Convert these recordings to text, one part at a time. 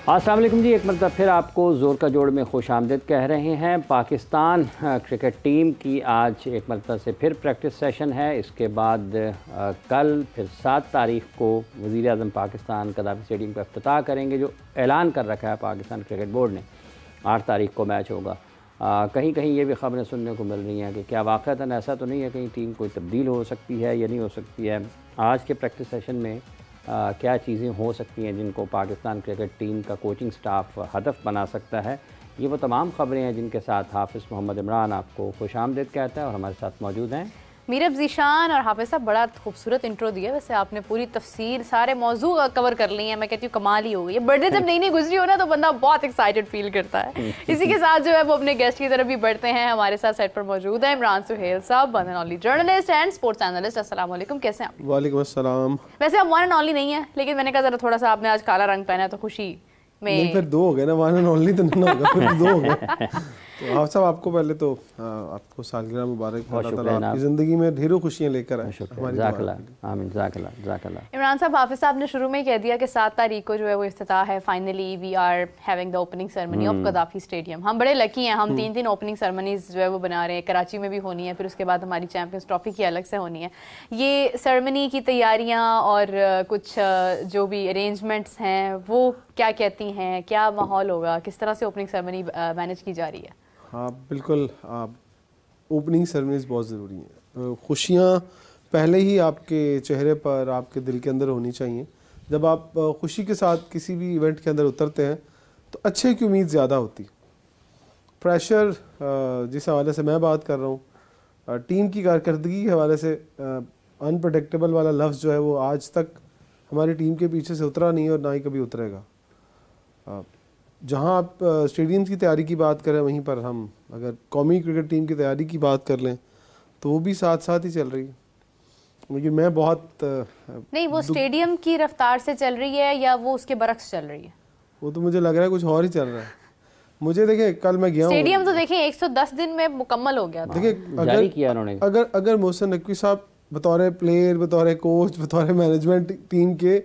अस्सलाम वालेकुम जी, एक मरतबा फिर आपको ज़ोर का जोड़ में खुश आमदीद कह रहे हैं। पाकिस्तान क्रिकेट टीम की आज एक मरतबा से फिर प्रैक्टिस सेशन है। इसके बाद कल फिर 7 तारीख़ को वज़ीर आज़म पाकिस्तान कदाफ़ी स्टेडियम का इफ्तिताह करेंगे, जो ऐलान कर रखा है पाकिस्तान क्रिकेट बोर्ड ने। 8 तारीख़ को मैच होगा। कहीं कहीं ये भी ख़बरें सुनने को मिल रही हैं कि क्या वाक़अतन ऐसा तो नहीं है, कहीं टीम कोई तब्दील हो सकती है या नहीं हो सकती है। आज के प्रैक्टिस सेशन में क्या चीज़ें हो सकती हैं जिनको पाकिस्तान क्रिकेट टीम का कोचिंग स्टाफ हदफ बना सकता है, ये वो तमाम ख़बरें हैं जिनके साथ हाफ़िज़ मोहम्मद इमरान आपको खुशामदीद कहता है और हमारे साथ मौजूद हैं मीरब ज़ीशान। और हाफिज़ साहब, बड़ा खूबसूरत इंट्रो दिया। वैसे आपने पूरी तफसील सारे मौजू कवर कर ली हैं। मैं कहती हूँ कमाल ही हो गई। बर्थडे जब नई नई गुजरी हो ना तो बंदा बहुत एक्साइटेड फील करता है। इसी के साथ जो है वो अपने गेस्ट की तरफ भी बढ़ते हैं। हमारे साथ सेट पर मौजूद है इमरान सुहेल साहब, one and only journalist and sports analyst. अस्सलाम वालेकुम, कैसे हैं आप? वालेकुम अस्सलाम। वैसे आप वन एंड ओनली नहीं है, लेकिन मैंने कहा जरा थोड़ा सा आपने आज काला रंग पहना है तो खुशी में नहीं, फिर 2 हो गए ना, वन एंड ओनली तो नहीं होगा, फिर 2 हो गए। तो आप सब, आपको पहले तो आपको सालगिरह मुबारक, अल्लाह ताला आपकी ज़िंदगी में ढेरों खुशियाँ लेकर आए। इमरान साहब, हाफिज़ साहब ने शुरू में ही कह दिया कि 7 तारीख को जो है वो इफ्तिताह है। Finally we are having the opening ceremony of Gaddafi stadium. हम बड़े लकी हैं, हम 3 ओपनिंग सेरेमनीज जो है वो बना रहे हैं। कराची में भी होनी है, फिर उसके बाद हमारी चैंपियंस ट्रॉफी की अलग से होनी है। ये सेरेमनी की तैयारियाँ और कुछ जो भी अरेंजमेंट्स हैं वो क्या कहती हैं, क्या माहौल होगा, किस तरह से ओपनिंग सेरेमनी मैनेज की जा रही है? हाँ बिल्कुल, ओपनिंग सेरेमनीज बहुत ज़रूरी हैं। खुशियाँ पहले ही आपके चेहरे पर, आपके दिल के अंदर होनी चाहिए। जब आप खुशी के साथ किसी भी इवेंट के अंदर उतरते हैं तो अच्छे की उम्मीद ज़्यादा होती। प्रेशर जिस हवाले से मैं बात कर रहा हूँ, टीम की कारकर्दगी के हवाले से अनप्रडिक्टेबल वाला लफ्ज़ जो है वो आज तक हमारी टीम के पीछे से उतरा नहीं और ना ही कभी उतरेगा। जहाँ आप स्टेडियम की तैयारी की बात करें, वहीं पर हम अगर कौमी क्रिकेट टीम की तैयारी की बात कर लें तो वो भी साथ साथ ही चल रही है। लेकिन मैं बहुत नहीं, वो स्टेडियम की रफ्तार से चल रही है या वो उसके बरक्स चल रही है? वो तो मुझे लग रहा है कुछ और ही चल रहा है। मुझे देखिए, कल मैं गया स्टेडियम तो देखिए 110 दिन में मुकम्मल हो गया था। देखिए, अगर मोहसिन नकवी साहब बतौर प्लेयर, बतौर कोच, बतौर मैनेजमेंट टीम के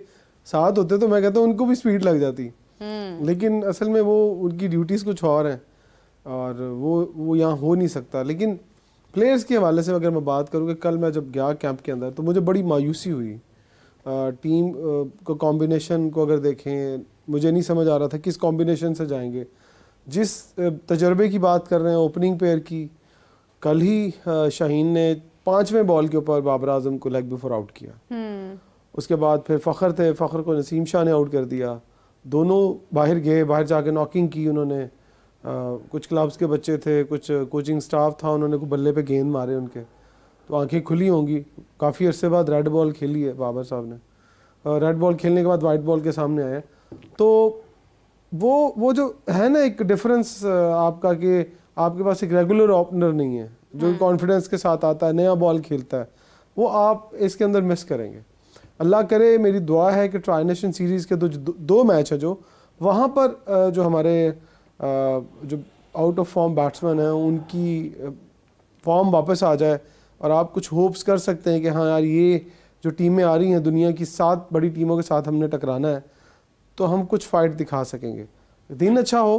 साथ होते तो मैं कहता हूँ उनको भी स्पीड लग जाती। लेकिन असल में वो उनकी ड्यूटीज़ कुछ और हैं और वो यहाँ हो नहीं सकता। लेकिन प्लेयर्स के हवाले से अगर मैं बात करूँ कि कल मैं जब गया कैंप के अंदर तो मुझे बड़ी मायूसी हुई। टीम को कॉम्बिनेशन को अगर देखें, मुझे नहीं समझ आ रहा था किस कॉम्बिनेशन से जाएंगे। जिस तजर्बे की बात कर रहे हैं ओपनिंग पेयर की, कल ही शाहीन ने 5वें बॉल के ऊपर बाबर आजम को लेग बिफोर आउट किया। उसके बाद फिर फ़खर थे, फ़खर को नसीम शाह ने आउट कर दिया। दोनों बाहर गए, बाहर जाके नॉकिंग की उन्होंने। कुछ क्लब्स के बच्चे थे, कुछ कोचिंग स्टाफ था, उन्होंने बल्ले पे गेंद मारे उनके, तो आंखें खुली होंगी। काफ़ी अरसे बाद रेड बॉल खेली है बाबर साहब ने। रेड बॉल खेलने के बाद वाइट बॉल के सामने आए। तो वो जो है ना एक डिफरेंस आपका, कि आपके पास एक रेगुलर ओपनर नहीं है जो कॉन्फिडेंस के साथ आता है, नया बॉल खेलता है, वो आप इसके अंदर मिस करेंगे। अल्लाह करे, मेरी दुआ है कि ट्राई नेशन सीरीज़ के 2 मैच है जो वहाँ पर जो हमारे जो आउट ऑफ फॉर्म बैट्समैन हैं उनकी फॉर्म वापस आ जाए और आप कुछ होप्स कर सकते हैं कि हाँ यार, ये जो टीमें आ रही हैं दुनिया की 7 बड़ी टीमों के साथ हमने टकराना है तो हम कुछ फ़ाइट दिखा सकेंगे। दिन अच्छा हो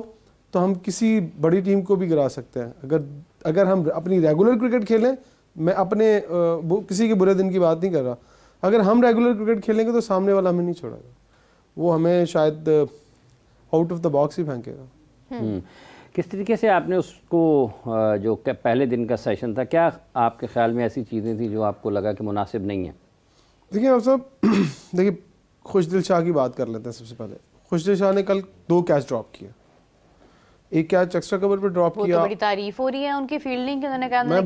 तो हम किसी बड़ी टीम को भी गिरा सकते हैं। अगर हम अपनी रेगुलर क्रिकेट खेलें, मैं अपने किसी के बुरे दिन की बात नहीं कर रहा, अगर हम रेगुलर क्रिकेट खेलेंगे तो सामने वाला हमें नहीं छोड़ेगा, वो हमें शायद आउट ऑफ द बॉक्स ही फेंकेगा। किस तरीके से आपने उसको, जो पहले दिन का सेशन था, क्या आपके ख्याल में ऐसी चीज़ें थी जो आपको लगा कि मुनासिब नहीं है? देखिए आप सब, देखिए खुशदिल शाह की बात कर लेते हैं। सबसे पहले खुशदिल शाह ने कल 2 कैच ड्रॉप किए। एक कैच एक्स्ट्रा कवर पे ड्रॉप किया, तो बड़ी तारीफ हो रही है उनकी फील्डिंग की। उन्होंने कहा मैं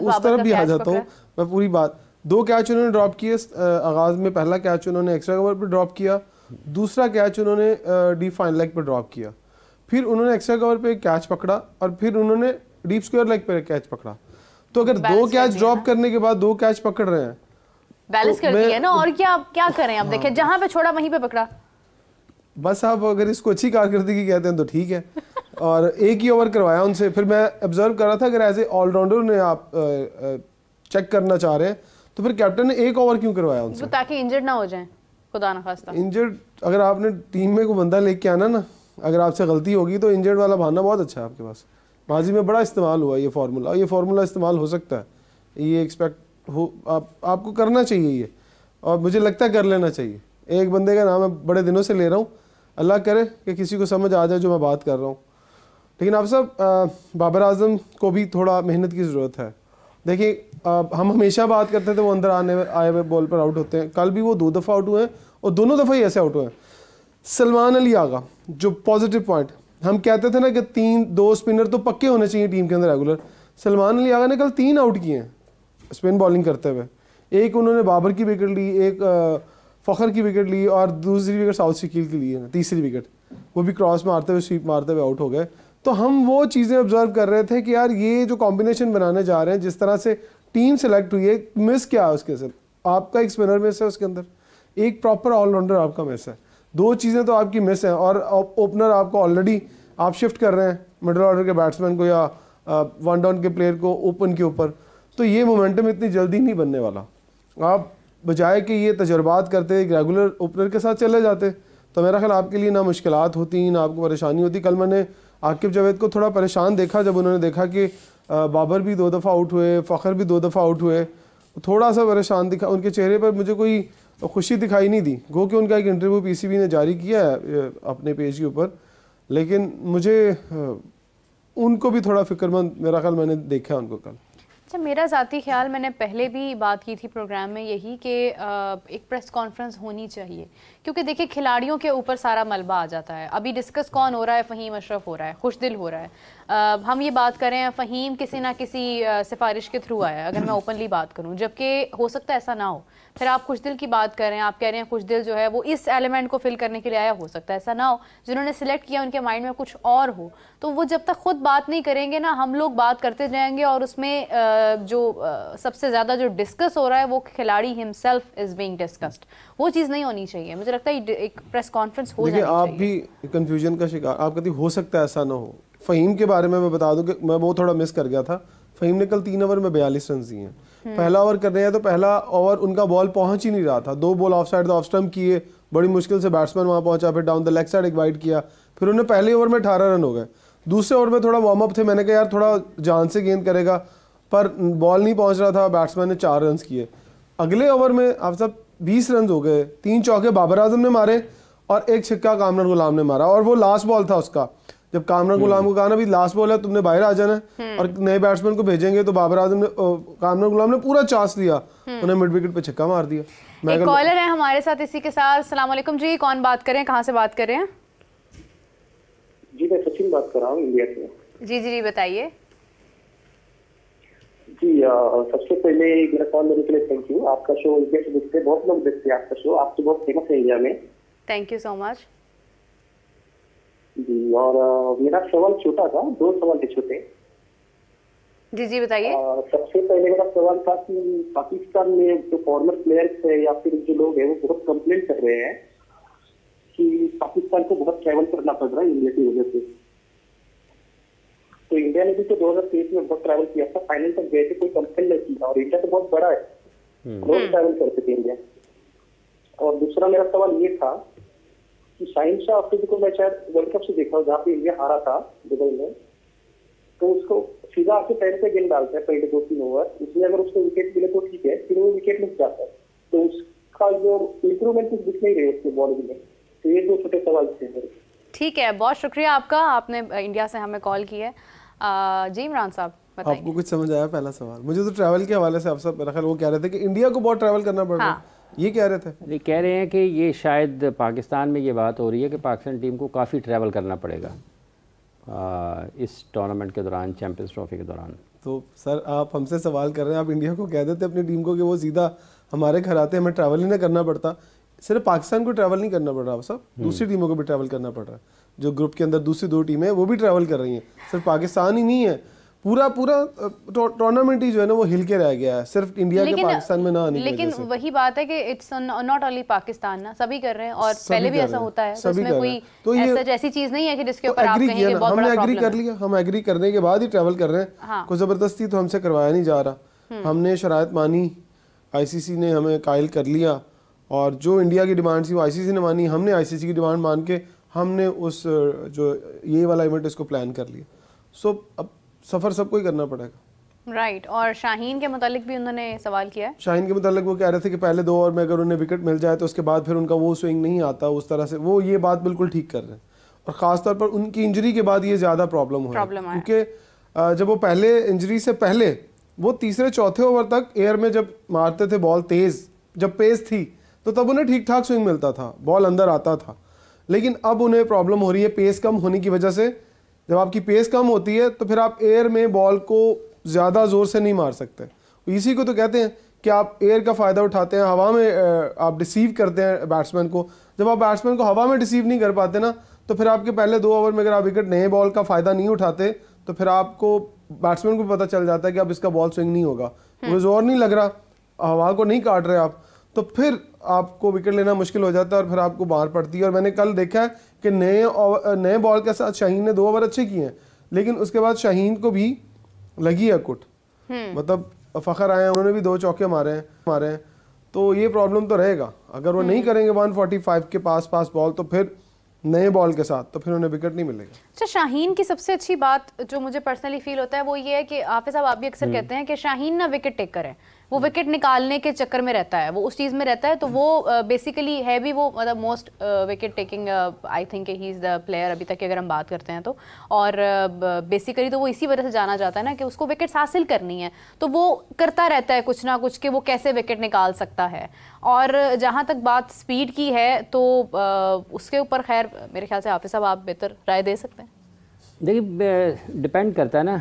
उस तरफ भी आ जाता हूँ, मैं पूरी बात। 2 कैच उन्होंने ड्रॉप किए आगाज़ में। पहला कैच उन्होंने एक्स्ट्रा कवर पे ड्रॉप किया, दूसरा कैच उन्होंने डीप फाइन लेग पे ड्रॉप किया, फिर उन्होंने एक्स्ट्रा कवर पे कैच पकड़ा और फिर उन्होंने डीप स्क्वायर लेग पे कैच पकड़ा। तो अगर 2 कैच ड्रॉप करने के बाद 2 कैच पकड़ रहे हैं, बैलेंस कर दिया ना। और क्या करें अब? देखिए, जहां पे छोड़ा वहीं पे पकड़ा। बस आप अगर इसको अच्छी कारकर्दगी कहते हैं तो ठीक है। और एक ही ओवर करवाया उनसे। फिर मैं ऑब्जर्व कर रहा था, अगर एज ए ऑलराउंडर ने आप चेक करना चाह रहे हैं तो फिर कैप्टन ने 1 ओवर क्यों करवाया उनसे? ताकि इंजर्ड ना हो जाए खुदा ना खास्ता। इंजर्ड अगर आपने टीम में कोई बंदा लेके आना ना, अगर आपसे गलती होगी तो इंजर्ड वाला बहाना बहुत अच्छा है आपके पास। माजी में बड़ा इस्तेमाल हुआ ये फार्मूला इस्तेमाल हो सकता है, ये एक्सपेक्ट हो आपको करना चाहिए ये, और मुझे लगता है कर लेना चाहिए। एक बंदे का नाम मैं बड़े दिनों से ले रहा हूँ, अल्लाह करे कि किसी को समझ आ जाए जो मैं बात कर रहा हूँ। लेकिन आप सब बाबर आजम को भी थोड़ा मेहनत की ज़रूरत है। देखिए हम हमेशा बात करते थे वो अंदर आए हुए बॉल पर आउट होते हैं, कल भी वो 2 दफ़ा आउट हुए हैं और दोनों दफ़ा ही ऐसे आउट हुए हैं। सलमान अली आगा जो पॉजिटिव पॉइंट, हम कहते थे ना कि 2 स्पिनर तो पक्के होने चाहिए टीम के अंदर रेगुलर। सलमान अली आगा ने कल 3 आउट किए हैं स्पिन बॉलिंग करते हुए। एक उन्होंने बाबर की विकेट ली, एक फ़खर की विकेट ली और दूसरी विकेट साउथ शकील की ली है, तीसरी विकेट वो भी क्रॉस मारते हुए स्वीप मारते हुए आउट हो गए। तो हम वो चीज़ें ऑब्जर्व कर रहे थे कि यार ये जो कॉम्बिनेशन बनाने जा रहे हैं, जिस तरह से टीम सेलेक्ट हुई है, मिस क्या है उसके अंदर? आपका एक स्पिनर मिस है उसके अंदर, एक प्रॉपर ऑलराउंडर आपका मिस है, 2 चीज़ें तो आपकी मिस हैं। और ओपनर आपको ऑलरेडी आप शिफ्ट कर रहे हैं मिडिल ऑर्डर के बैट्समैन को या 1 डाउन के प्लेयर को ओपन के ऊपर, तो ये मोमेंटम इतनी जल्दी नहीं बनने वाला। आप बजाय कि ये तजर्बात करते रेगुलर ओपनर के साथ चले जाते तो मेरा ख्याल आपके लिए ना मुश्किलात होती ना आपको परेशानी होती। कल मैंने आकिब जावेद को थोड़ा परेशान देखा जब उन्होंने देखा कि बाबर भी 2 दफ़ा आउट हुए, फ़खर भी 2 दफ़ा आउट हुए, थोड़ा सा परेशान दिखा उनके चेहरे पर, मुझे कोई खुशी दिखाई नहीं दी। गो कि उनका एक इंटरव्यू पीसीबी ने जारी किया है अपने पेज के ऊपर, लेकिन मुझे उनको भी थोड़ा फिक्रमंद मेरा ख्याल मैंने देखा उनको कल। अच्छा, मेरा ज़ाती ख्याल, मैंने पहले भी बात की थी प्रोग्राम में यही कि एक प्रेस कॉन्फ्रेंस होनी चाहिए, क्योंकि देखिए खिलाड़ियों के ऊपर सारा मलबा आ जाता है। अभी डिस्कस कौन हो रहा है? फ़हीम अशरफ हो रहा है, खुशदिल हो रहा है। हम ये बात कर रहे हैं फ़हीम किसी ना किसी सिफारिश के थ्रू आया है, अगर मैं ओपनली बात करूं, जबकि हो सकता है ऐसा ना हो। फिर आप खुशदिल की बात कर रहे हैं, आप कह रहे हैं खुशदिल जो है वो इस एलिमेंट को फिल करने के लिए आया, हो सकता है ऐसा ना हो, जिन्होंने सिलेक्ट किया उनके माइंड में कुछ और हो। तो वो जब तक खुद बात नहीं करेंगे ना, हम लोग बात करते जाएंगे और उसमें जो सबसे ज़्यादा जो डिस्कस हो रहा है वो खिलाड़ी हिमसेल्फ इज बीइंग डिस्कस्ड, वो चीज़ नहीं होनी चाहिए। मुझे लगता है एक प्रेस कॉन्फ्रेंस हो जानी चाहिए। आप भी कंफ्यूजन का शिकार, आप कहती हो सकता है ऐसा ना हो। फ़हीम के बारे में मैं बता दूं कि मैं वो थोड़ा मिस कर गया था। फ़हीम ने कल 3 ओवर में 42 रन दिए हैं। पहला ओवर कर रहे हैं तो पहला ओवर उनका बॉल पहुंच ही नहीं रहा था, 2 ball of side off stump किए, बड़ी मुश्किल से बैट्समैन वहां पहुंचा, फिर डाउन द लेग साइड एक वाइड किया, फिर उन्हें पहले ओवर में 18 रन हो गए। दूसरे ओवर में थोड़ा वार्म अप थे, मैंने कहा यार थोड़ा जान से गेंद करेगा, पर बॉल नहीं पहुंच रहा था, बैट्समैन ने 4 रन किए। अगले ओवर में आप सब 20 रन हो गए, 3 चौके बाबर आजम ने मारे और 1 छक्का कामरान गुलाम ने मारा, और वो लास्ट बॉल था उसका। जब कामरान गुलाम को कहा ना भी लास्ट बॉल है, तुमने बाहर आ जाना है और नए बैट्समैन को भेजेंगे, तो बाबर आजम ने कामरान गुलाम ने पूरा चांस लिया, उन्हें मिड विकेट पे छक्का मार दिया। एक कॉलर है हमारे साथ इसी के साथ। अस्सलाम वालेकुम जी, कौन बात कर रहे हैं, कहाँ से बात कर रहे हैं? जी मैं सचिन बात कर रहा हूँ इंडिया से। जी जी जी बताइए। जी सबसे पहले मेरा कॉल लेने के लिए थैंक यू। आपका शो इंडिया से देखते हैं, बहुत लोग देखते हैं आपका शो, आप तो बहुत फेमस है इंडिया में। थैंक यू सो मच जी। और मेरा सवाल छोटा था, 2 सवाल थे छोटे। जी जी बताइए। सबसे पहले मेरा सवाल था कि पाकिस्तान में जो फॉर्मर प्लेयर्स है या फिर जो लोग हैं वो बहुत कंप्लेंट कर रहे हैं कि पाकिस्तान को बहुत ट्रैवल करना पड़ रहा है इंडिया की वजह से। तो इंडिया ने भी तो 2023 में बहुत ट्रैवल किया था, फाइनल तक गए थे, कोई कंप्लेंट नहीं किया, और इंडिया तो बहुत बड़ा है, बहुत ट्रैवल करते थे इंडिया। और दूसरा मेरा सवाल ये था कि शाहिन शाह अफरीदी को मैं शायद वर्ल्ड कप से देखा हूँ जहाँ पे इंडिया हारा था दुबई में, तो उसको सीधा आके पैर पे गेंद डालता है पहले 2-3 ओवर, उसमें अगर उसको विकेट मिले तो ठीक है, फिर वो विकेट मिल जाता है, तो उसका जो इम्प्रूवमेंट कुछ दिख नहीं रही उसके बॉलिंग में। तो ये 2 छोटे सवाल थे मेरे। ठीक है, बहुत शुक्रिया आपका, आपने इंडिया से हमें कॉल की है। जी इमरान साहब बताइए। आपको कुछ समझ आया? पहला सवाल मुझे तो ट्रैवल के हवाले से आप सब मेरा ख्याल वो कह रहे थे कि इंडिया को बहुत ट्रैवल करना पड़ रहा है, ये कह रहे थे। ये कह रहे हैं कि ये शायद पाकिस्तान में ये बात हो रही है कि पाकिस्तान टीम को काफ़ी ट्रैवल करना पड़ेगा इस टूर्नामेंट के दौरान, चैंपियंस ट्रॉफी के दौरान। तो सर आप हमसे सवाल कर रहे हैं, आप इंडिया को कह देते अपनी टीम को कि वो सीधा हमारे घर आते, हमें ट्रैवल ही ना करना पड़ता। सिर्फ पाकिस्तान को ट्रैवल नहीं करना पड़ रहा सब, दूसरी टीमों को भी ट्रैवल करना पड़ रहा है। जो ग्रुप के अंदर दूसरी 2 टीमें वो भी ट्रैवल कर रही हैं, सिर्फ पाकिस्तान ही नहीं है, पूरा टूर्नामेंट ही जो है ना वो हिल के रह गया है, सिर्फ इंडिया के पाकिस्तान में ना आने की वजह से। वही बात है कि इट्स नॉट ओनली पाकिस्तान ना, सभी कर रहे हैं और पहले भी ऐसा होता है, तो इसमें कोई ऐसी चीज नहीं है कि जिसके ऊपर आप कहेंगे बहुत बड़ा प्रॉब्लम है। हमने एग्री कर लिया, हम एग्री करने के बाद ही ट्रैवल कर रहे हैं, कोई जबरदस्ती तो हमसे करवाया नहीं जा रहा। हमने शराइत मानी, आईसीसी ने हमें कायल कर लिया और जो इंडिया की डिमांड थी वो आईसीसी ने मानी, हमने आईसीसी की डिमांड मान के हमने उस जो ये वाला इवेंट इसको प्लान कर लिया। सो अब सफ़र सबको ही करना पड़ेगा। राइट और शाहीन के मुतालिक भी उन्होंने सवाल किया है। शाहीन के मुतालिक वो कह रहे थे कि पहले 2 ओवर में अगर उन्हें विकेट मिल जाए तो उसके बाद फिर उनका वो स्विंग नहीं आता उस तरह से, वो ये बात बिल्कुल ठीक कर रहे हैं। और ख़ासतौर पर उनकी इंजरी के बाद ये ज़्यादा प्रॉब्लम हुआ क्योंकि जब वो पहले इंजरी से पहले वो तीसरे चौथे ओवर तक एयर में जब मारते थे बॉल तेज़, जब पेस थी तो तब उन्हें ठीक ठाक स्विंग मिलता था, बॉल अंदर आता था। लेकिन अब उन्हें प्रॉब्लम हो रही है पेस कम होने की वजह से। जब आपकी पेस कम होती है तो फिर आप एयर में बॉल को ज़्यादा ज़ोर से नहीं मार सकते। इसी को तो कहते हैं कि आप एयर का फ़ायदा उठाते हैं, हवा में आप डिसीव करते हैं बैट्समैन को। जब आप बैट्समैन को हवा में डिसीव नहीं कर पाते ना, तो फिर आपके पहले 2 ओवर में अगर आप विकेट नए बॉल का फ़ायदा नहीं उठाते तो फिर आपको बैट्समैन को पता चल जाता है कि अब इसका बॉल स्विंग नहीं होगा, वो जोर नहीं लग रहा, हवा को नहीं काट रहे आप, तो फिर आपको विकेट लेना मुश्किल हो जाता है और फिर आपको मार पड़ती है। और मैंने कल देखा है कि नए बॉल के साथ शाहीन ने 2 ओवर अच्छे किए हैं, लेकिन उसके बाद शाहीन को भी लगी है कुट, मतलब फ़खर आए हैं, उन्होंने भी 2 चौके मारे हैं। तो ये प्रॉब्लम तो रहेगा अगर वो नहीं करेंगे 145 के पास बॉल, तो फिर नए बॉल के साथ तो फिर उन्हें विकेट नहीं मिलेगा। अच्छा, शाहीन की सबसे अच्छी बात जो मुझे पर्सनली फील होता है वो ये है कि हाफिज साहब आप भी अक्सर कहते हैं कि शाहीन ना विकेट टेकर है, वो विकेट निकालने के चक्कर में रहता है, वो उस चीज़ में रहता है। तो वो बेसिकली है भी वो मतलब most wicket taking I think he is the player अभी तक की अगर हम बात करते हैं तो। और बेसिकली तो वो इसी वजह से जाना जाता है ना कि उसको विकेट्स हासिल करनी है, तो वो करता रहता है कुछ ना कुछ कि वो कैसे विकेट निकाल सकता है। और जहाँ तक बात स्पीड की है तो उसके ऊपर खैर मेरे ख्याल से हाफिज साहब आप बेहतर राय दे सकते हैं। देखिए डिपेंड करता है ना,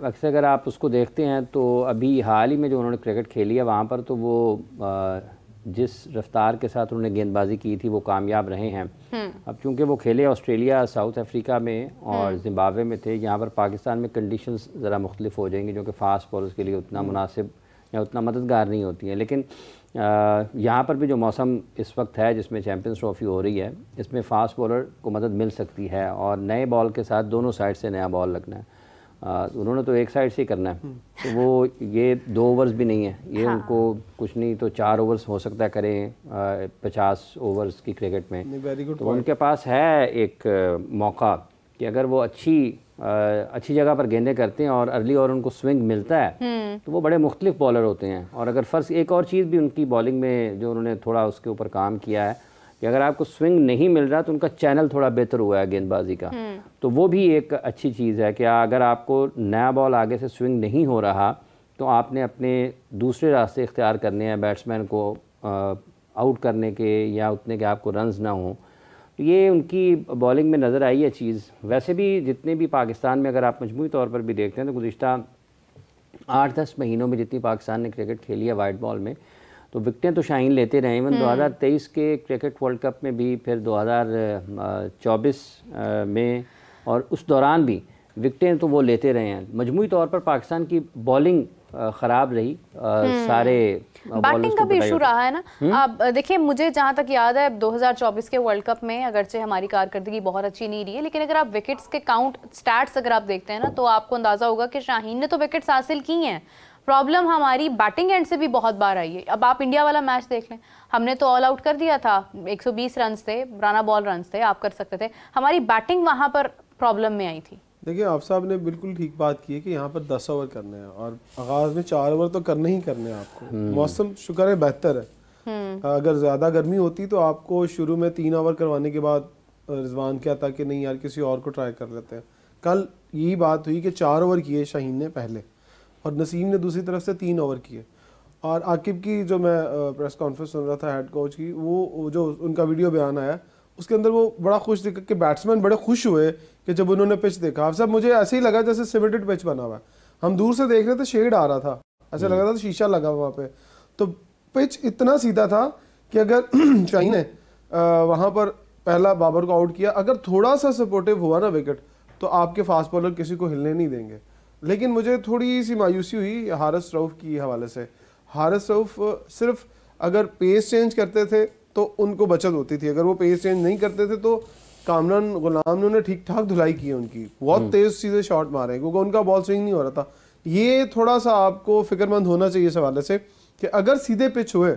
अक्सर अगर आप उसको देखते हैं तो अभी हाल ही में जो उन्होंने क्रिकेट खेली है वहाँ पर तो वो जिस रफ्तार के साथ उन्होंने गेंदबाजी की थी वो कामयाब रहे हैं। अब चूंकि वो खेले ऑस्ट्रेलिया, साउथ अफ्रीका में और जिम्बाब्वे में थे, यहाँ पर पाकिस्तान में कंडीशंस ज़रा मुख्तलिफ हो जाएंगी जो कि फ़ास्ट बॉलर्स के लिए उतना मुनासिब या उतना मददगार नहीं होती हैं। लेकिन यहाँ पर भी जो मौसम इस वक्त है जिसमें चैम्पियंस ट्रॉफी हो रही है, इसमें फ़ास्ट बॉलर को मदद मिल सकती है और नए बॉल के साथ दोनों साइड से नया बॉल लगना है। उन्होंने तो एक साइड से ही करना है, तो वो ये 2 ओवर्स भी नहीं है, ये हाँ। उनको कुछ नहीं तो 4 ओवर्स हो सकता है करें 50 ओवर्स की क्रिकेट में, तो उनके पास है एक मौका कि अगर वो अच्छी जगह पर गेंदें करते हैं और अर्ली और उनको स्विंग मिलता है तो वो बड़े मुख्तलिफ बॉलर होते हैं। और अगर फ़र्ज़ एक और चीज़ भी उनकी बॉलिंग में जो उन्होंने थोड़ा उसके ऊपर काम किया है कि अगर आपको स्विंग नहीं मिल रहा तो उनका चैनल थोड़ा बेहतर हुआ है गेंदबाजी का, तो वो भी एक अच्छी चीज़ है कि अगर आपको नया बॉल आगे से स्विंग नहीं हो रहा तो आपने अपने दूसरे रास्ते इख्तियार करने हैं बैट्समैन को आउट करने के या उतने के आपको रन्स ना हो। ये उनकी बॉलिंग में नज़र आई है चीज़। वैसे भी जितने भी पाकिस्तान में अगर आप मजमूई तौर पर भी देखते हैं तो गुज़िश्ता 8-10 महीनों में जितनी पाकिस्तान ने क्रिकेट खेली है वाइट बॉल में, तो विकटें तो शाहीन लेते रहे। इवन 2023 के क्रिकेट वर्ल्ड कप में भी, फिर 2024 में और उस दौरान भी विकटें तो वो लेते रहे हैं। मजमूई तौर पर पाकिस्तान की बॉलिंग ख़राब रही, सारे बैटिंग का भी इशू रहा है ना। आप देखिए, मुझे जहाँ तक याद है 2024 के वर्ल्ड कप में अगरचे हमारी कारकर्दगी बहुत अच्छी नहीं रही है, लेकिन अगर आप विकेट्स के काउंट स्टैट्स अगर आप देखते हैं ना तो आपको अंदाज़ा होगा कि शाहीन ने तो विकेट्स हासिल की हैं। प्रॉब्लम हमारी बैटिंग एंड से भी बहुत बार आई है। अब आप इंडिया वाला मैच देख लें, हमने तो ऑल आउट कर दिया था, 120 रन थे, राना बॉल रन थे, आप कर सकते थे। हमारी बैटिंग वहाँ पर प्रॉब्लम में आई थी। देखिए, आप साहब ने बिल्कुल ठीक बात की है कि यहाँ पर 10 ओवर करने हैं और आगाज में 4 ओवर तो करने ही करने हैं आपको। मौसम शुक्र है बेहतर है, अगर ज़्यादा गर्मी होती तो आपको शुरू में 3 ओवर करवाने के बाद रिजवान क्या था कि नहीं यार किसी और को ट्राई कर लेते हैं। कल यही बात हुई कि 4 ओवर किए शाहीन ने पहले और नसीम ने दूसरी तरफ से 3 ओवर किए। और आकिब की जो मैं प्रेस कॉन्फ्रेंस सुन रहा था हेड कोच की, वो जो उनका वीडियो बयान आया उसके अंदर वो बड़ा खुश दिखा कि बैट्समैन बड़े खुश हुए कि जब उन्होंने पिच देखा। अब सब मुझे ऐसे ही लगा जैसे सीमेंटेड पिच बना हुआ है, हम दूर से देख रहे थे शेड आ रहा था, ऐसा लग रहा था शीशा लगा हुआ वहाँ पे। तो पिच इतना सीधा था कि अगर शाहीन ने वहाँ पर पहला बाबर को आउट किया, अगर थोड़ा सा सपोर्टिव हुआ ना विकेट तो आपके फास्ट बॉलर किसी को हिलने नहीं देंगे। लेकिन मुझे थोड़ी सी मायूसी हुई हारिस रऊफ की हवाले से। हारिस रऊफ सिर्फ अगर पेस चेंज करते थे तो उनको बचत होती थी, अगर वो पेस चेंज नहीं करते थे तो कामरान गुलाम ने उन्हें ठीक ठाक धुलाई की है उनकी, बहुत तेज सीधे शॉट मारे क्योंकि उनका बॉल स्विंग नहीं हो रहा था। ये थोड़ा सा आपको फिक्रमंद होना चाहिए इस हवाले से कि अगर सीधे पिच हुए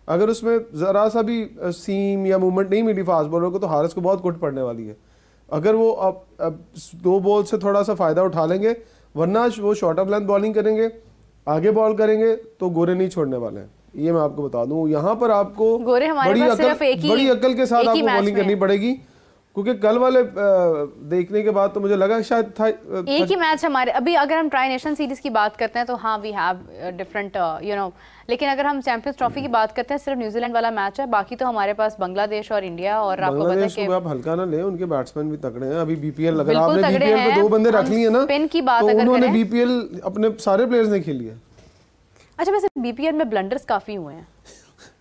अगर उसमें ज़रा सा भी सीम या मूवमेंट नहीं मिली फास्ट बॉलर को तो हारिस को बहुत कुट पड़ने वाली है। अगर वो अब दो बॉल से थोड़ा सा फ़ायदा उठा लेंगे, वरना वो शॉर्ट ऑफ लेंथ बॉलिंग करेंगे, आगे बॉल करेंगे तो गोरे नहीं छोड़ने वाले हैं। ये मैं आपको बता दूं, यहाँ पर आपको बड़ी अकल के साथ आपको बॉलिंग करनी पड़ेगी, क्योंकि कल वाले देखने के बाद तो मुझे लगा शायद था एक ही मैच हमारे। अभी अगर हम ट्राई नेशन सीरीज की बात करते हैं तो हाँ वी हैव डिफरेंट लेकिन अगर हम चैंपियंस ट्रॉफी की बात करते हैं सिर्फ न्यूजीलैंड वाला मैच है, बाकी तो हमारे पास बांग्लादेश और इंडिया। और आपको पता है कि आप हल्का ना ले, उनके बैट्समैन भी तगड़े हैं। अभी बीपीएल अगर आपने बीपीएल में 2 बंदे रख लिए ना तो उन्होंने बीपीएल अपने सारे प्लेयर्स ने खेल लिया। अच्छा, वैसे बीपीएल में ब्लंडर्स काफी हुए हैं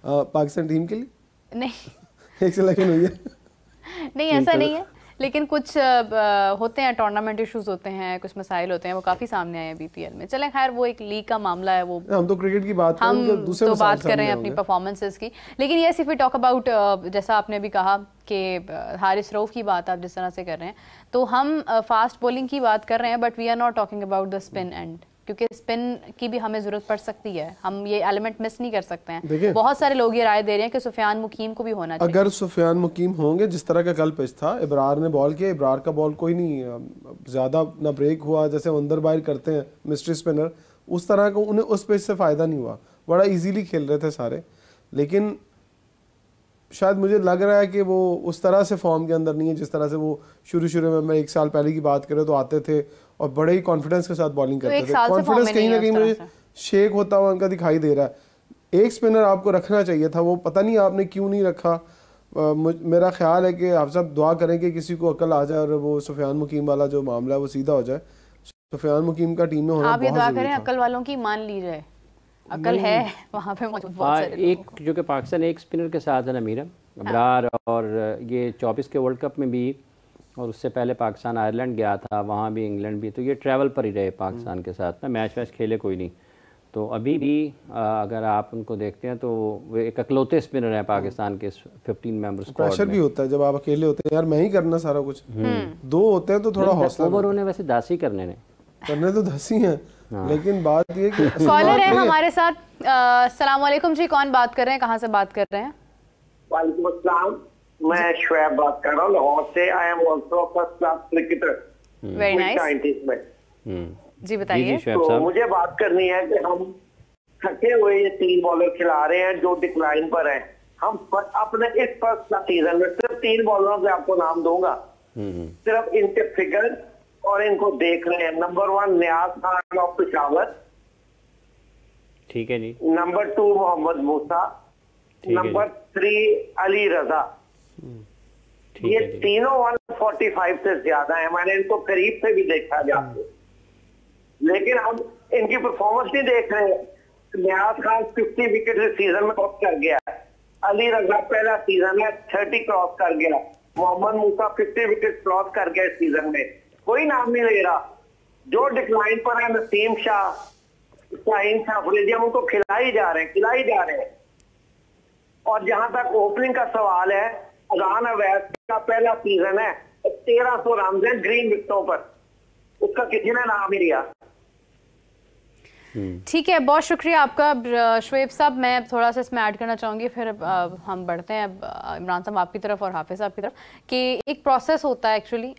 पाकिस्तान टीम के लिए? नहीं एक सिलेक्शन हुई है नहीं ऐसा नहीं है, लेकिन कुछ होते हैं टूर्नामेंट इश्यूज होते हैं, कुछ मसाइल होते हैं, वो काफी सामने आए हैं बीपीएल में। चलें खैर वो एक लीग का मामला है, वो हम तो क्रिकेट की बात हम तो बात कर रहे हैं अपनी परफॉर्मेंसेस की। लेकिन ये इफ वी टॉक अबाउट जैसा आपने भी कहा कि हारिस रऊफ की बात आप जिस तरह से कर रहे हैं, तो हम फास्ट बॉलिंग की बात कर रहे हैं, but we are not talking about the spin end, क्योंकि स्पिन की भी हमें जरूरत पड़ सकती है, हम ये एलिमेंट मिस नहीं कर सकते हैं। बहुत सारे लोग ये राय दे रहे हैं कि सुफियान मुकीम को भी होना चाहिए। अगर सुफियान मुकीम होंगे, जिस तरह का कल पिच था, इब्रार ने बॉल किया, इब्रार का बॉल कोई नहीं ज्यादा ना ब्रेक हुआ, जैसे अंदर बाहर करते हैं मिस्ट्री स्पिनर, उस तरह को उन्हें उस पिच से फायदा नहीं हुआ, बड़ा इजीली खेल रहे थे सारे। लेकिन शायद मुझे लग रहा है कि वो उस तरह से फॉर्म के अंदर नहीं है जिस तरह से वो शुरू में, मैं 1 साल पहले की बात करें तो आते थे और बड़े ही कॉन्फिडेंस के साथ बॉलिंग करते थे। कॉन्फिडेंस कहीं ना कहीं मुझे शेक होता हुआ उनका दिखाई दे रहा है। एक स्पिनर आपको रखना चाहिए था, वो पता नहीं आपने क्यों नहीं रखा। मेरा ख्याल है कि आप सब दुआ करें कि किसी को अकल आ जाए और वो सुफियान मुकीम वाला जो मामला है वो सीधा हो जाए। सुफियान मुकीम का टीम में होना आप ये दुआ करें अकल वालों की मान ली जाए, अकल है वहाँ पे मौजूद बहुत सारे एक जो कि पाकिस्तान एक स्पिनर के साथ है ना मीरा इब्रार, और ये 24 के वर्ल्ड कप में भी और उससे पहले पाकिस्तान आयरलैंड गया था, वहाँ भी इंग्लैंड भी, तो ये ट्रैवल पर ही रहे पाकिस्तान के साथ ना, मैच वैच खेले कोई नहीं। तो अभी भी अगर आप उनको देखते हैं तो वो एक अकलौते स्पिनर हैं पाकिस्तान के 15 मेंबर्स। प्रेशर भी होता है जब आप अकेले होते हैं, यार मैं ही करना सारा कुछ, 2 होते हैं तो थोड़ा हौसला। ओवर ने वैसे 10 ही करने तो 10 ही हैं, लेकिन बात ये कि कॉलर है हमारे साथ। अस्सलाम वालेकुम जी, कौन बात कर रहे हैं, कहाँ से बात कर रहे हैं? वालेकुम अस्सलाम, मैं शुएब बात कर रहा हूँ लाहौर से। I am also first class cricketer. Very nice जी, बताइए। तो मुझे बात करनी है कि हम थके हुए ये 3 बॉलर खिला रहे हैं जो डिक्लाइन पर हैं। हम अपने इस फर्स्ट क्लास सीजन में सिर्फ 3 बॉलरों के आपको नाम दूंगा, सिर्फ इनके फिगर और इनको देख रहे हैं। नंबर 1 नियाज खान ऑफ पेशावर, ठीक है जी। Number 2 Mohammad Musa, number 3 Ali Raza. ये तीनों 145 से ज्यादा है, मैंने इनको करीब से भी देखा जाके, लेकिन हम इनकी परफॉर्मेंस नहीं देख रहे। नियाज खान 50 विकेट इस सीजन में क्रॉस कर गया, अली रजा पहला सीजन में 30 क्रॉस कर गया, मोहम्मद मूसा 50 विकेट क्रॉस कर गया इस सीजन में, कोई नाम नहीं ले रहा। जो डिक्लाइन पर है नसीम शाह, शाहीन शाह, अफरीदी, हम उनको खिलाई जा रहे हैं। और जहां तक ओपनिंग का सवाल है, अजान अवैस का पहला सीजन है, 1300 रन है ग्रीन विकेटों पर, उसका किसी ने नाम नहीं लिया। ठीक है, बहुत शुक्रिया आपका शुएब साहब। मैं थोड़ा सा इसमें ऐड करना चाहूँगी, फिर हम बढ़ते हैं इमरान साहब आपकी तरफ और हाफिज साहब की तरफ, कि एक प्रोसेस होता है एक्चुअली।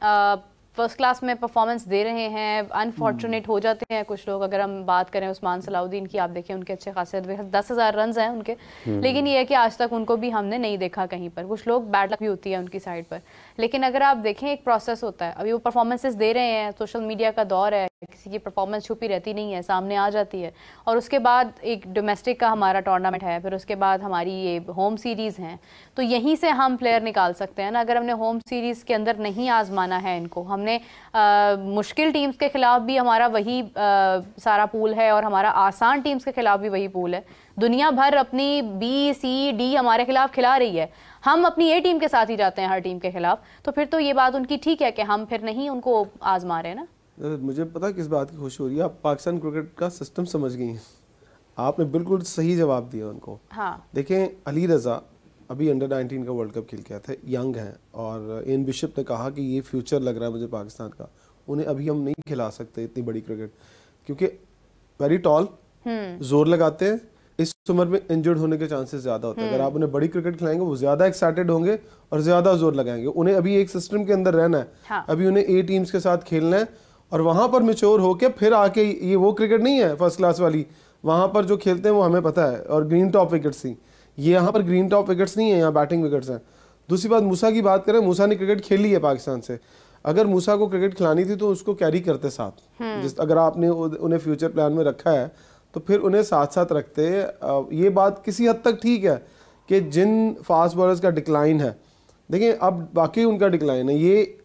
फर्स्ट क्लास में परफॉर्मेंस दे रहे हैं, अनफॉर्चुनेट हो जाते हैं कुछ लोग। अगर हम बात करें उस्मान सलाउद्दीन की, आप देखें उनके अच्छे खासे 10,000 रन हैं उनके, लेकिन ये है कि आज तक उनको भी हमने नहीं देखा कहीं पर। कुछ लोग बैड लक भी होती है उनकी साइड पर, लेकिन अगर आप देखें एक प्रोसेस होता है। अभी वो परफॉर्मेंसेस दे रहे हैं, सोशल मीडिया का दौर है, किसी की परफॉर्मेंस छुपी रहती नहीं है, सामने आ जाती है। और उसके बाद एक डोमेस्टिक का हमारा टूर्नामेंट है, फिर उसके बाद हमारी ये होम सीरीज़ हैं, तो यहीं से हम प्लेयर निकाल सकते हैं ना। अगर हमने होम सीरीज़ के अंदर नहीं आजमाना है इनको, हमने मुश्किल टीम्स के खिलाफ भी हमारा वही सारा पूल है और हमारा आसान टीम्स के खिलाफ भी वही पूल है। दुनिया भर अपनी B, C, D हमारे खिलाफ खिला रही है, हम अपनी A टीम के साथ ही जाते हैं हर टीम के खिलाफ, तो फिर तो ये बात उनकी ठीक है कि हम फिर नहीं उनको आजमा रहे ना। मुझे पता किस बात की खुशी हो रही है, आप पाकिस्तान क्रिकेट का सिस्टम समझ गई हैं। आपने बिल्कुल सही जवाब दिया उनको। हाँ, देखें, अली रजा अभी अंडर 19 का वर्ल्ड कप खेल के आया था, यंग हैं, और एन बिशप ने कहा कि ये फ्यूचर लग रहा है मुझे पाकिस्तान का। उन्हें अभी हम नहीं खिला सकते इतनी बड़ी क्रिकेट, क्योंकि वेरी टॉल, जोर लगाते हैं, इस उम्र में इंजर्ड होने के चांसेस ज़्यादा होते हैं। अगर आप उन्हें बड़ी क्रिकेट खिलाएंगे वो ज़्यादा एक्साइटेड होंगे और ज़्यादा जोर लगाएंगे। उन्हें अभी एक सिस्टम के अंदर रहना है। हाँ। अभी उन्हें ए टीम्स के साथ खेलना है और वहाँ पर मैच्योर होके फिर आके, ये वो क्रिकेट नहीं है फर्स्ट क्लास वाली, वहाँ पर जो खेलते हैं वो हमें पता है, और ग्रीन टॉप विकेट्स थी। ये यहाँ पर ग्रीन टॉप विकेट्स नहीं है, यहाँ बैटिंग विकेट्स हैं। दूसरी बात, मूसा की बात करें, मूसा ने क्रिकेट खेली है पाकिस्तान से। अगर मूसा को क्रिकेट खिलानी थी तो उसको कैरी करते साथ। अगर आपने उन्हें फ्यूचर प्लान में रखा है तो फिर उन्हें साथ साथ रखते। ये बात किसी हद तक ठीक है कि जिन फास्ट बॉलर्स का डिक्लाइन है, देखिए अब बाकी उनका डिक्लाइन है, ये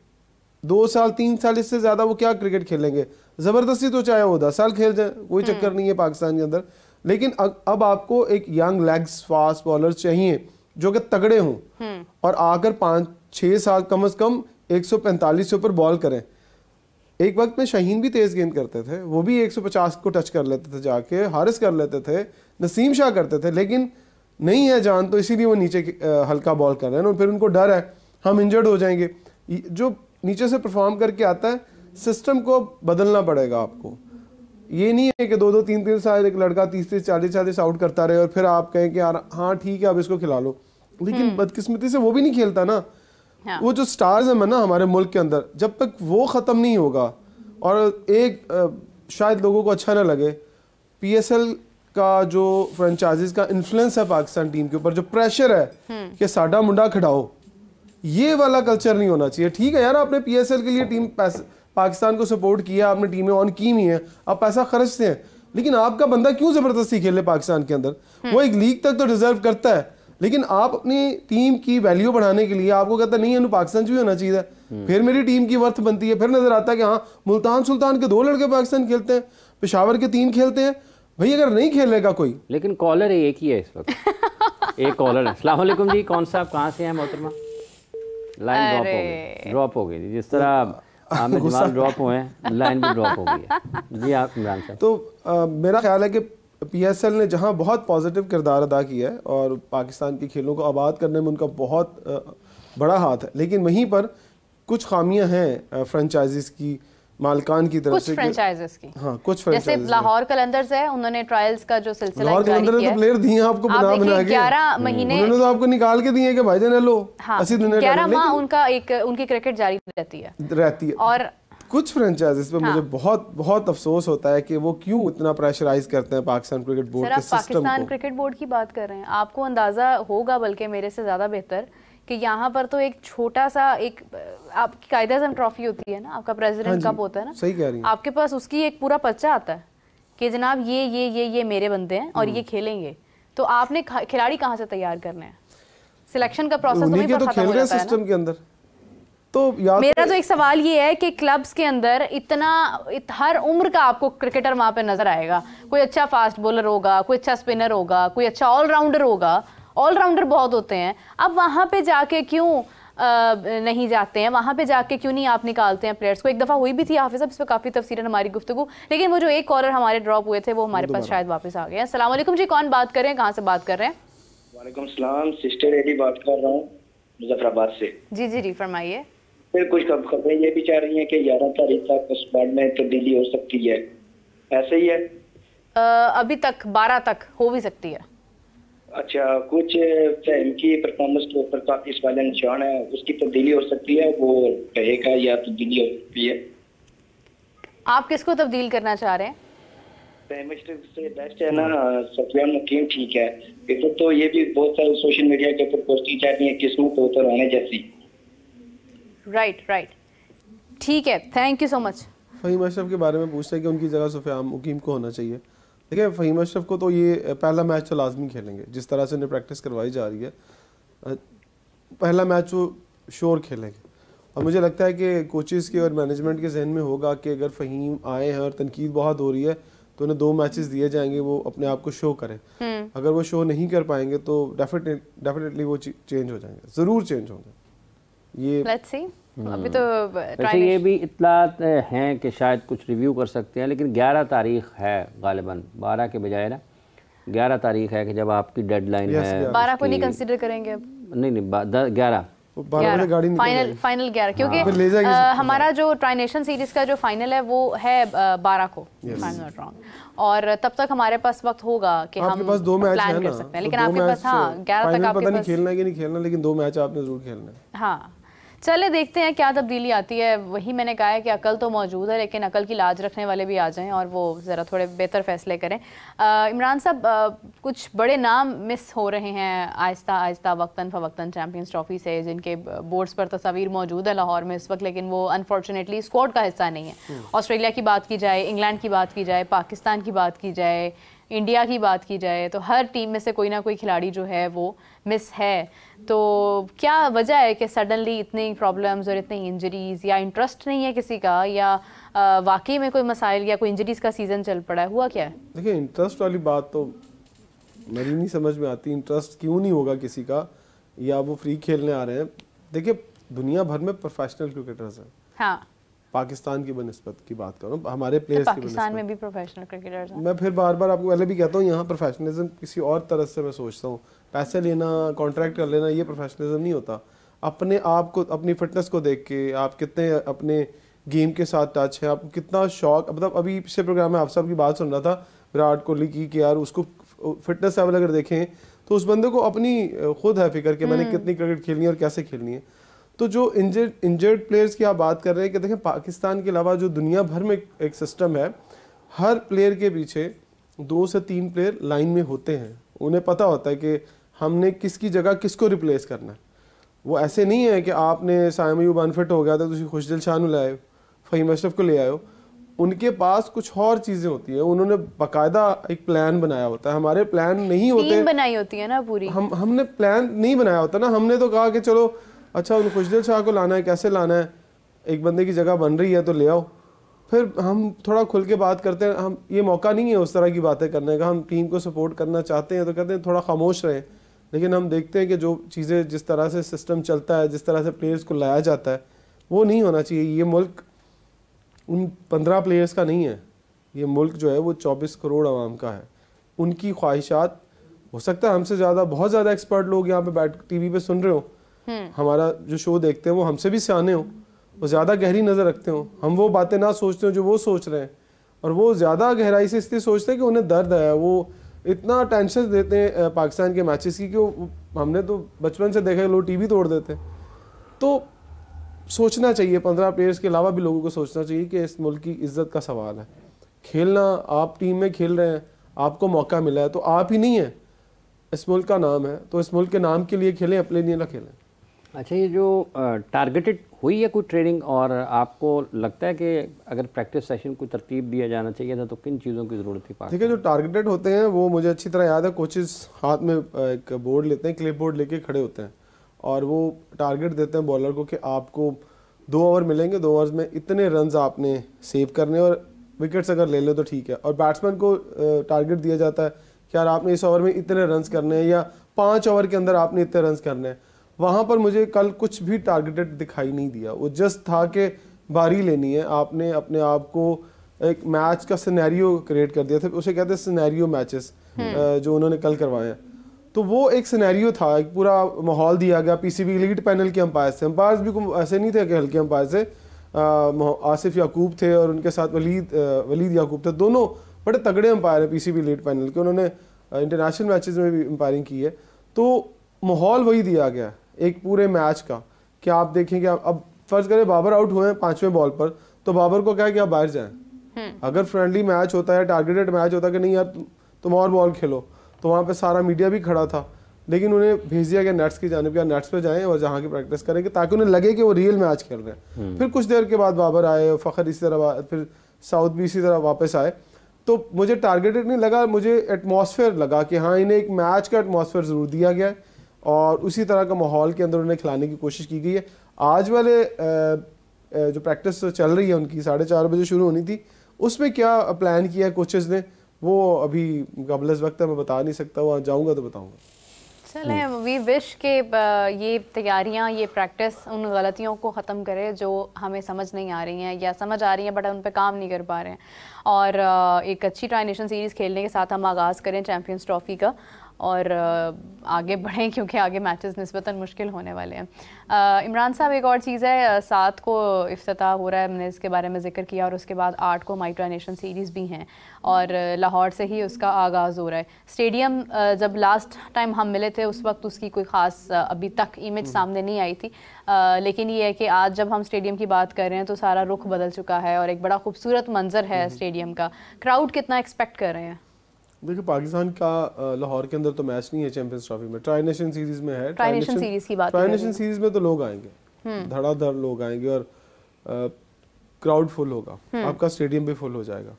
2 साल 3 साल इससे ज़्यादा वो क्या क्रिकेट खेलेंगे। ज़बरदस्ती तो चाहे वो 10 साल खेल जाए, कोई चक्कर नहीं है पाकिस्तान के अंदर, लेकिन अब आपको एक यंग लेग्स फास्ट बॉलर चाहिए जो कि तगड़े हों और आकर 5-6 साल कम से कम 145 से ऊपर बॉल करें। एक वक्त में शाहीन भी तेज गेंद करते थे, वो भी 150 को टच कर लेते थे, जाके हारिस कर लेते थे, नसीम शाह करते थे, लेकिन नहीं है जान तो इसीलिए वो नीचे हल्का बॉल कर रहे हैं और फिर उनको डर है हम इंजर्ड हो जाएंगे। जो नीचे से परफॉर्म करके आता है, सिस्टम को बदलना पड़ेगा आपको। ये नहीं है कि 2-2 3-3 साल एक लड़का 30-30 40-40 आउट करता रहे और फिर आप कहें कि यार हाँ ठीक है अब इसको खिला लो, लेकिन बदकिस्मती से वो भी नहीं खेलता ना। हाँ। वो जो स्टार्स है ना हमारे मुल्क के अंदर, जब तक वो ख़त्म नहीं होगा और शायद लोगों को अच्छा ना लगे, PSL का जो फ्रेंचाइजीज का इन्फ्लुएंस है पाकिस्तान टीम के ऊपर, जो प्रेशर है कि साडा मुंडा खिलाओ, ये वाला कल्चर नहीं होना चाहिए। ठीक है यार, आपने PSL के लिए टीम पाकिस्तान को सपोर्ट किया, आपने टीमें ऑन की हुई हैं, आप पैसा खर्चते हैं, लेकिन आपका बंदा क्यों ज़बरदस्ती खेले पाकिस्तान के अंदर? वो एक लीग तक तो डिजर्व करता है, लेकिन आप अपनी टीम की वैल्यू बढ़ाने के लिए आपको कहता नहीं है पाकिस्तान भी होना चाहिए, फिर मेरी टीम की वर्थ बनती है। फिर नजर आता है कि हाँ मुल्तान सुल्तान के 2 लड़के पाकिस्तान खेलते हैं, पेशावर के 3 खेलते हैं, भाई अगर नहीं खेलेगा कोई। लेकिन कॉलर एक ही है इस वक्त। एक कॉलर है। अस्सलाम वालेकुम जी, कौन सा आप कहाँ से हैं मोहतरमा? लाइन ड्रॉप हो गई जिस तरह आमिर जमाल ड्रॉप हुए हैं, लाइन भी ड्रॉप हो गई है। जी आप इमरान साहब। तो मेरा ख्याल है कि PSL ने जहां बहुत पॉजिटिव किरदार अदा किया है और पाकिस्तान के खेलों को आबाद करने में उनका बहुत बड़ा हाथ है, लेकिन वहीं पर कुछ खामियां हैं फ्रेंचाइजीज की, मालिकान की तरफ से, फ्रेंचाइजेस की। हाँ, कुछ फ्रेंचाइजीज, जैसे लाहौर कलंदर्स है, उन्होंने ट्रायल्स का जो सिलसिला लाहौर कलंदर ने तो प्लेयर दिए आपको बना बना के 11 महीने उन्होंने तो आपको निकाल के दिए कि भाईजान लो। हाँ, 11 माह उनकी क्रिकेट जारी रहती है। और कुछ फ्रेंचाइजीज पे मुझे बहुत अफसोस होता है कि वो क्यों इतना प्रेशराइज करते हैं पाकिस्तान क्रिकेट बोर्ड के सिस्टम को। पाकिस्तान क्रिकेट बोर्ड की बात कर रहे हैं, आपको अंदाजा होगा बल्कि मेरे से ज्यादा बेहतर कि यहाँ पर तो एक छोटा सा आपकी कायदे-ए-आज़म ट्रॉफी होती है ना, आपका प्रेसिडेंट कप होता है ना, सही कह रही हैं, आपके पास उसकी एक पूरा पर्चा आता है कि जनाब ये मेरे बंदे हैं और ये खेलेंगे। तो आपने खिलाड़ी कहाँ से तैयार करने हैं? सिलेक्शन का प्रोसेस तो खत्म हो जाता है सिस्टम के अंदर। तो मेरा तो एक सवाल ये है कि क्लब्स के अंदर हर उम्र का आपको क्रिकेटर वहां पे नजर आएगा। कोई अच्छा फास्ट बॉलर होगा, कोई अच्छा स्पिनर होगा, कोई अच्छा ऑलराउंडर होगा, ऑलराउंडर बहुत होते हैं। अब वहां पे जाके क्यों नहीं जाते हैं, वहां पे जाके क्यों नहीं आप निकालते हैं प्लेयर्स को? एक दफा हुई भी थी हाफिज़, इस पर काफी तफसीरन हमारी गुफ्तगू, लेकिन वो जो एक कॉलर हमारे ड्रॉप हुए थे वो हमारे पास शायद वापस आ गए। अस्सलाम वालेकुम जी, कौन बात कर रहे हैं, कहाँ से बात कर रहे हैं? वालेकुम सलाम, सिस्टर एडी बात कर रहा हूँ मुजफ्फराबाद से। जी फरमाइए। फिर कुछ खबरें ये भी चाह रही हैं कि 11 तारीख तक स्क्वाड में तब्दीली हो सकती है, ऐसे ही है? अभी तक 12 तक हो भी सकती है। अच्छा, कुछ फहम की परफॉर्मेंस के ऊपर इस वाले निशान है, उसकी तब्दीली हो सकती है, वो रहेगा या तब्दीली हो सकती है? आप किसको तब्दील करना चाह रहे हैं? से बेस्ट है ना सफियान नकीम, ठीक है। इधर तो ये भी बहुत सारे सोशल मीडिया के ऊपर पोस्टिंग चाह रही है किस्मत उतर आने जैसी। राइट, ठीक है, thank you so much. Fahim Ashraf के बारे में पूछते हैं कि उनकी जगह सुफियान नकीम को होना चाहिए। देखिए फ़हीम अशरफ को तो ये पहला मैच तो लाजमी खेलेंगे, जिस तरह से उन्हें प्रैक्टिस करवाई जा रही है, पहला मैच वो श्योर खेलेंगे। और मुझे लगता है कि कोचेज़ के और मैनेजमेंट के जहन में होगा कि अगर फ़हीम आए हैं और तनकीद बहुत हो रही है तो उन्हें 2 मैचेस दिए जाएंगे, वो अपने आप को शो करें। अगर वो शो नहीं कर पाएंगे तो डेफिनेटली वो चेंज हो जाएंगे, ज़रूर चेंज होंगे। ये लेट्स सी, अभी तो वैसे ये भी इत्तलात हैं कि शायद कुछ रिव्यू कर सकते हैं, लेकिन 11 तारीख है गालिबन, 12 के बजाय ना 11 तारीख है कि जब आपकी डेडलाइन है। 12 को नहीं कंसीडर करेंगे अब? नहीं 11 फाइनल 11 क्योंकि हमारा जो ट्राई नेशन सीरीज का जो फाइनल है वो है 12 को, नॉट रॉन्ग, और तब तक हमारे पास वक्त होगा कि हम पास 2 मैच प्लान कर सकते हैं, लेकिन आपके पास 11 तक आपके पास खेलना है कि नहीं खेलना, लेकिन 2 मैच आपने जरूर खेलना है। हाँ, चले देखते हैं क्या तब्दीली आती है। वही मैंने कहा है कि अकल तो मौजूद है, लेकिन अकल की लाज रखने वाले भी आ जाएं और वो ज़रा थोड़े बेहतर फैसले करें। इमरान साहब, कुछ बड़े नाम मिस हो रहे हैं आहिस्ता आहिस्ता वक्तन फ़वक्तन चैम्पियंस ट्रॉफी से, जिनके बोर्ड्स पर तस्वीर मौजूद है लाहौर में इस वक्त, लेकिन वो अनफॉर्चुनेटली स्क्वाड का हिस्सा नहीं है। ऑस्ट्रेलिया की बात की जाए, इंग्लैंड की बात की जाए, पाकिस्तान की बात की जाए, इंडिया की बात की जाए, तो हर टीम में से कोई ना कोई खिलाड़ी जो है वो मिस है। तो क्या वजह है कि सडनली इतनी प्रॉब्लम्स और इतनी इंजरीज, या इंटरेस्ट नहीं है किसी का, या वाकई में कोई मसाइल या कोई इंजरीज का सीजन चल पड़ा है, हुआ क्या है? देखिए, इंटरेस्ट वाली बात तो मेरी नहीं समझ में आती। इंटरेस्ट क्यों नहीं होगा किसी का, या वो फ्री खेलने आ रहे हैं? देखिए, दुनिया भर में प्रोफेशनल क्रिकेटर्स हैं। हाँ, पाकिस्तान की बनिस्बत की बात करूँ, हमारे प्लेयर्स की पाकिस्तान में भी प्रोफेशनल क्रिकेटर्स हैं। मैं फिर बार बार आपको पहले भी कहता हूँ, यहाँ प्रोफेशनलिज्म किसी और तरह से मैं सोचता हूँ। पैसे लेना, कॉन्ट्रैक्ट कर लेना, ये प्रोफेशनलिज्म नहीं होता। अपने आप को, अपनी फिटनेस को देख के आप कितने अपने गेम के साथ टच है, आपको कितना शौक, मतलब अभी पिछले प्रोग्राम में आप सब की बात सुन रहा था विराट कोहली की, कि यार उसको फिटनेस लेवल अगर देखें तो उस बंदे को अपनी खुद है फिक्र कि मैंने कितनी क्रिकेट खेलनी है और कैसे खेलनी है। तो जो इंजर्ड प्लेयर्स की आप बात कर रहे हैं, कि देखें पाकिस्तान के अलावा जो दुनिया भर में एक सिस्टम है, हर प्लेयर के पीछे 2 से 3 प्लेयर लाइन में होते हैं। उन्हें पता होता है कि हमने किसकी जगह किसको रिप्लेस करना है। वो ऐसे नहीं है कि आपने साइम अयूब अनफिट हो गया था तो खुशदिल शाह को ले आए, फ़हीम अशरफ को ले आए। उनके पास कुछ और चीज़ें होती हैं, उन्होंने बाकायदा एक प्लान बनाया होता है। हमारे प्लान नहीं होते, टीम बनाई होती है ना पूरी। हमने प्लान नहीं बनाया होता ना। हमने तो कहा कि चलो अच्छा, उन खुशदिल शाह को लाना है, कैसे लाना है, एक बंदे की जगह बन रही है तो ले आओ। फिर हम थोड़ा खुल के बात करते हैं। हम ये मौका नहीं है उस तरह की बातें करने का। हम टीम को सपोर्ट करना चाहते हैं तो कहते हैं थोड़ा खामोश रहें, लेकिन हम देखते हैं कि जो चीज़ें, जिस तरह से सिस्टम चलता है, जिस तरह से प्लेयर्स को लाया जाता है, वो नहीं होना चाहिए। ये मुल्क उन 15 प्लेयर्स का नहीं है। ये मुल्क जो है वो 24 करोड़ आवाम का है। उनकी ख्वाहिशात, हो सकता है हमसे ज़्यादा, बहुत ज़्यादा एक्सपर्ट लोग यहाँ पे बैठ टीवी पे सुन रहे हो, हमारा जो शो देखते हैं, वो हमसे भी सियाने हो, वो ज़्यादा गहरी नज़र रखते हो। हम वो बातें ना सोचते हो जो वो सोच रहे हैं, और वो ज़्यादा गहराई से इसलिए सोचते हैं कि उन्हें दर्द है। वो इतना टेंशन देते हैं पाकिस्तान के मैचेस की कि हमने तो बचपन से देखा, लोग टीवी तोड़ देते हैं। तो सोचना चाहिए, 15 प्लेयर्स के अलावा भी लोगों को सोचना चाहिए कि इस मुल्क की इज्जत का सवाल है। खेलना, आप टीम में खेल रहे हैं, आपको मौका मिला है, तो आप ही नहीं है, इस मुल्क का नाम है, तो इस मुल्क के नाम के लिए खेलें, अपने लिए ना खेलें। अच्छा, ये जो टारगेटेड हुई है कोई ट्रेनिंग, और आपको लगता है कि अगर प्रैक्टिस सेशन को तरतीब दिया जाना चाहिए था तो किन चीज़ों की ज़रूरत थी? ठीक है, जो टारगेटेड होते हैं वो मुझे अच्छी तरह याद है। कोचेस हाथ में एक बोर्ड लेते हैं, क्लिप बोर्ड लेके खड़े होते हैं, और वो टारगेट देते हैं बॉलर को कि आपको 2 ओवर मिलेंगे, 2 ओवर्स में इतने रन्स आपने सेव करने, और विकेट्स अगर ले लो तो ठीक है। और बैट्समैन को टारगेट दिया जाता है कि यार आपने इस ओवर में इतने रन्स करने हैं, या 5 ओवर के अंदर आपने इतने रन्स करने हैं। वहाँ पर मुझे कल कुछ भी टारगेटेड दिखाई नहीं दिया। वो जस्ट था कि बारी लेनी है, आपने अपने आप को एक मैच का सिनेरियो क्रिएट कर दिया था। उसे कहते हैं सिनेरियो मैचेस, जो उन्होंने कल करवाए हैं। तो वो एक सिनेरियो था, एक पूरा माहौल दिया गया। पीसीबी लीड पैनल के अंपायर थे, अंपायर्स भी ऐसे नहीं थे कि हल्के अंपायर से। आसिफ याकूब थे और उनके साथ वलीद याकूब थे, दोनों बड़े तगड़े अंपायर हैं पीसीबी लीड पैनल के। उन्होंने इंटरनेशनल मैचेस में भी अंपायरिंग की है। तो माहौल वही दिया गया एक पूरे मैच का, कि आप देखें कि अब फर्ज करें बाबर आउट हुए हैं 5वें बॉल पर, तो बाबर को क्या है कि आप बाहर जाएं। अगर फ्रेंडली मैच होता है, टारगेटेड मैच होता है कि नहीं यार तुम और बॉल खेलो, तो वहाँ पे सारा मीडिया भी खड़ा था, लेकिन उन्हें भेज दिया गया नेट्स की जानिब, या नेट्स पे जाएं और जहाँ की प्रैक्टिस करें, ताकि उन्हें लगे कि वो रियल मैच खेल रहे हैं। फिर कुछ देर के बाद बाबर आए, फ़खर इसी तरह, फिर साउथ भी इसी तरह वापस आए। तो मुझे टारगेटेड नहीं लगा, मुझे एटमॉस्फेयर लगा कि हाँ, इन्हें एक मैच का एटमॉस्फेयर ज़रूर दिया गया है, और उसी तरह का माहौल के अंदर उन्हें खिलाने की कोशिश की गई है। आज वाले जो प्रैक्टिस चल रही है उनकी 4:30 बजे शुरू होनी थी, उसमें क्या प्लान किया है कोचेस ने, वो अभी कबल वक्त है, मैं बता नहीं सकता, वहाँ जाऊँगा तो बताऊँगा। चलें, वी विश के ये तैयारियां, ये प्रैक्टिस उन गलतियों को ख़त्म करे जो हमें समझ नहीं आ रही हैं, या समझ आ रही हैं बट उन पे काम नहीं कर पा रहे हैं, और एक अच्छी ट्राई नेशन सीरीज़ खेलने के साथ हम आगाज़ करें चैम्पियंस ट्रॉफ़ी का। और आगे बढ़ें, क्योंकि आगे मैचेस निस्बतन मुश्किल होने वाले हैं। इमरान साहब, एक और चीज़ है, 7 को इफ्तिताह हो रहा है, हमने इसके बारे में जिक्र किया, और उसके बाद 8 को माई ट्राई सीरीज़ भी हैं और लाहौर से ही उसका आगाज़ हो रहा है। स्टेडियम जब लास्ट टाइम हम मिले थे उस वक्त उसकी कोई ख़ास अभी तक इमेज सामने नहीं आई थी, लेकिन ये है कि आज जब हम स्टेडियम की बात कर रहे हैं तो सारा रुख बदल चुका है और एक बड़ा खूबसूरत मंजर है स्टेडियम का। क्राउड कितना एक्सपेक्ट कर रहे हैं? देखिए, पाकिस्तान का लाहौर के अंदर तो मैच नहीं है चैंपियंस ट्रॉफी में, ट्राई नेशन सीरीज में है। ट्राई नेशन सीरीज की बात, ट्राई नेशन सीरीज में तो लोग आएंगे, धड़ाधड़ लोग आएंगे और क्राउड फुल होगा, आपका स्टेडियम भी फुल हो जाएगा।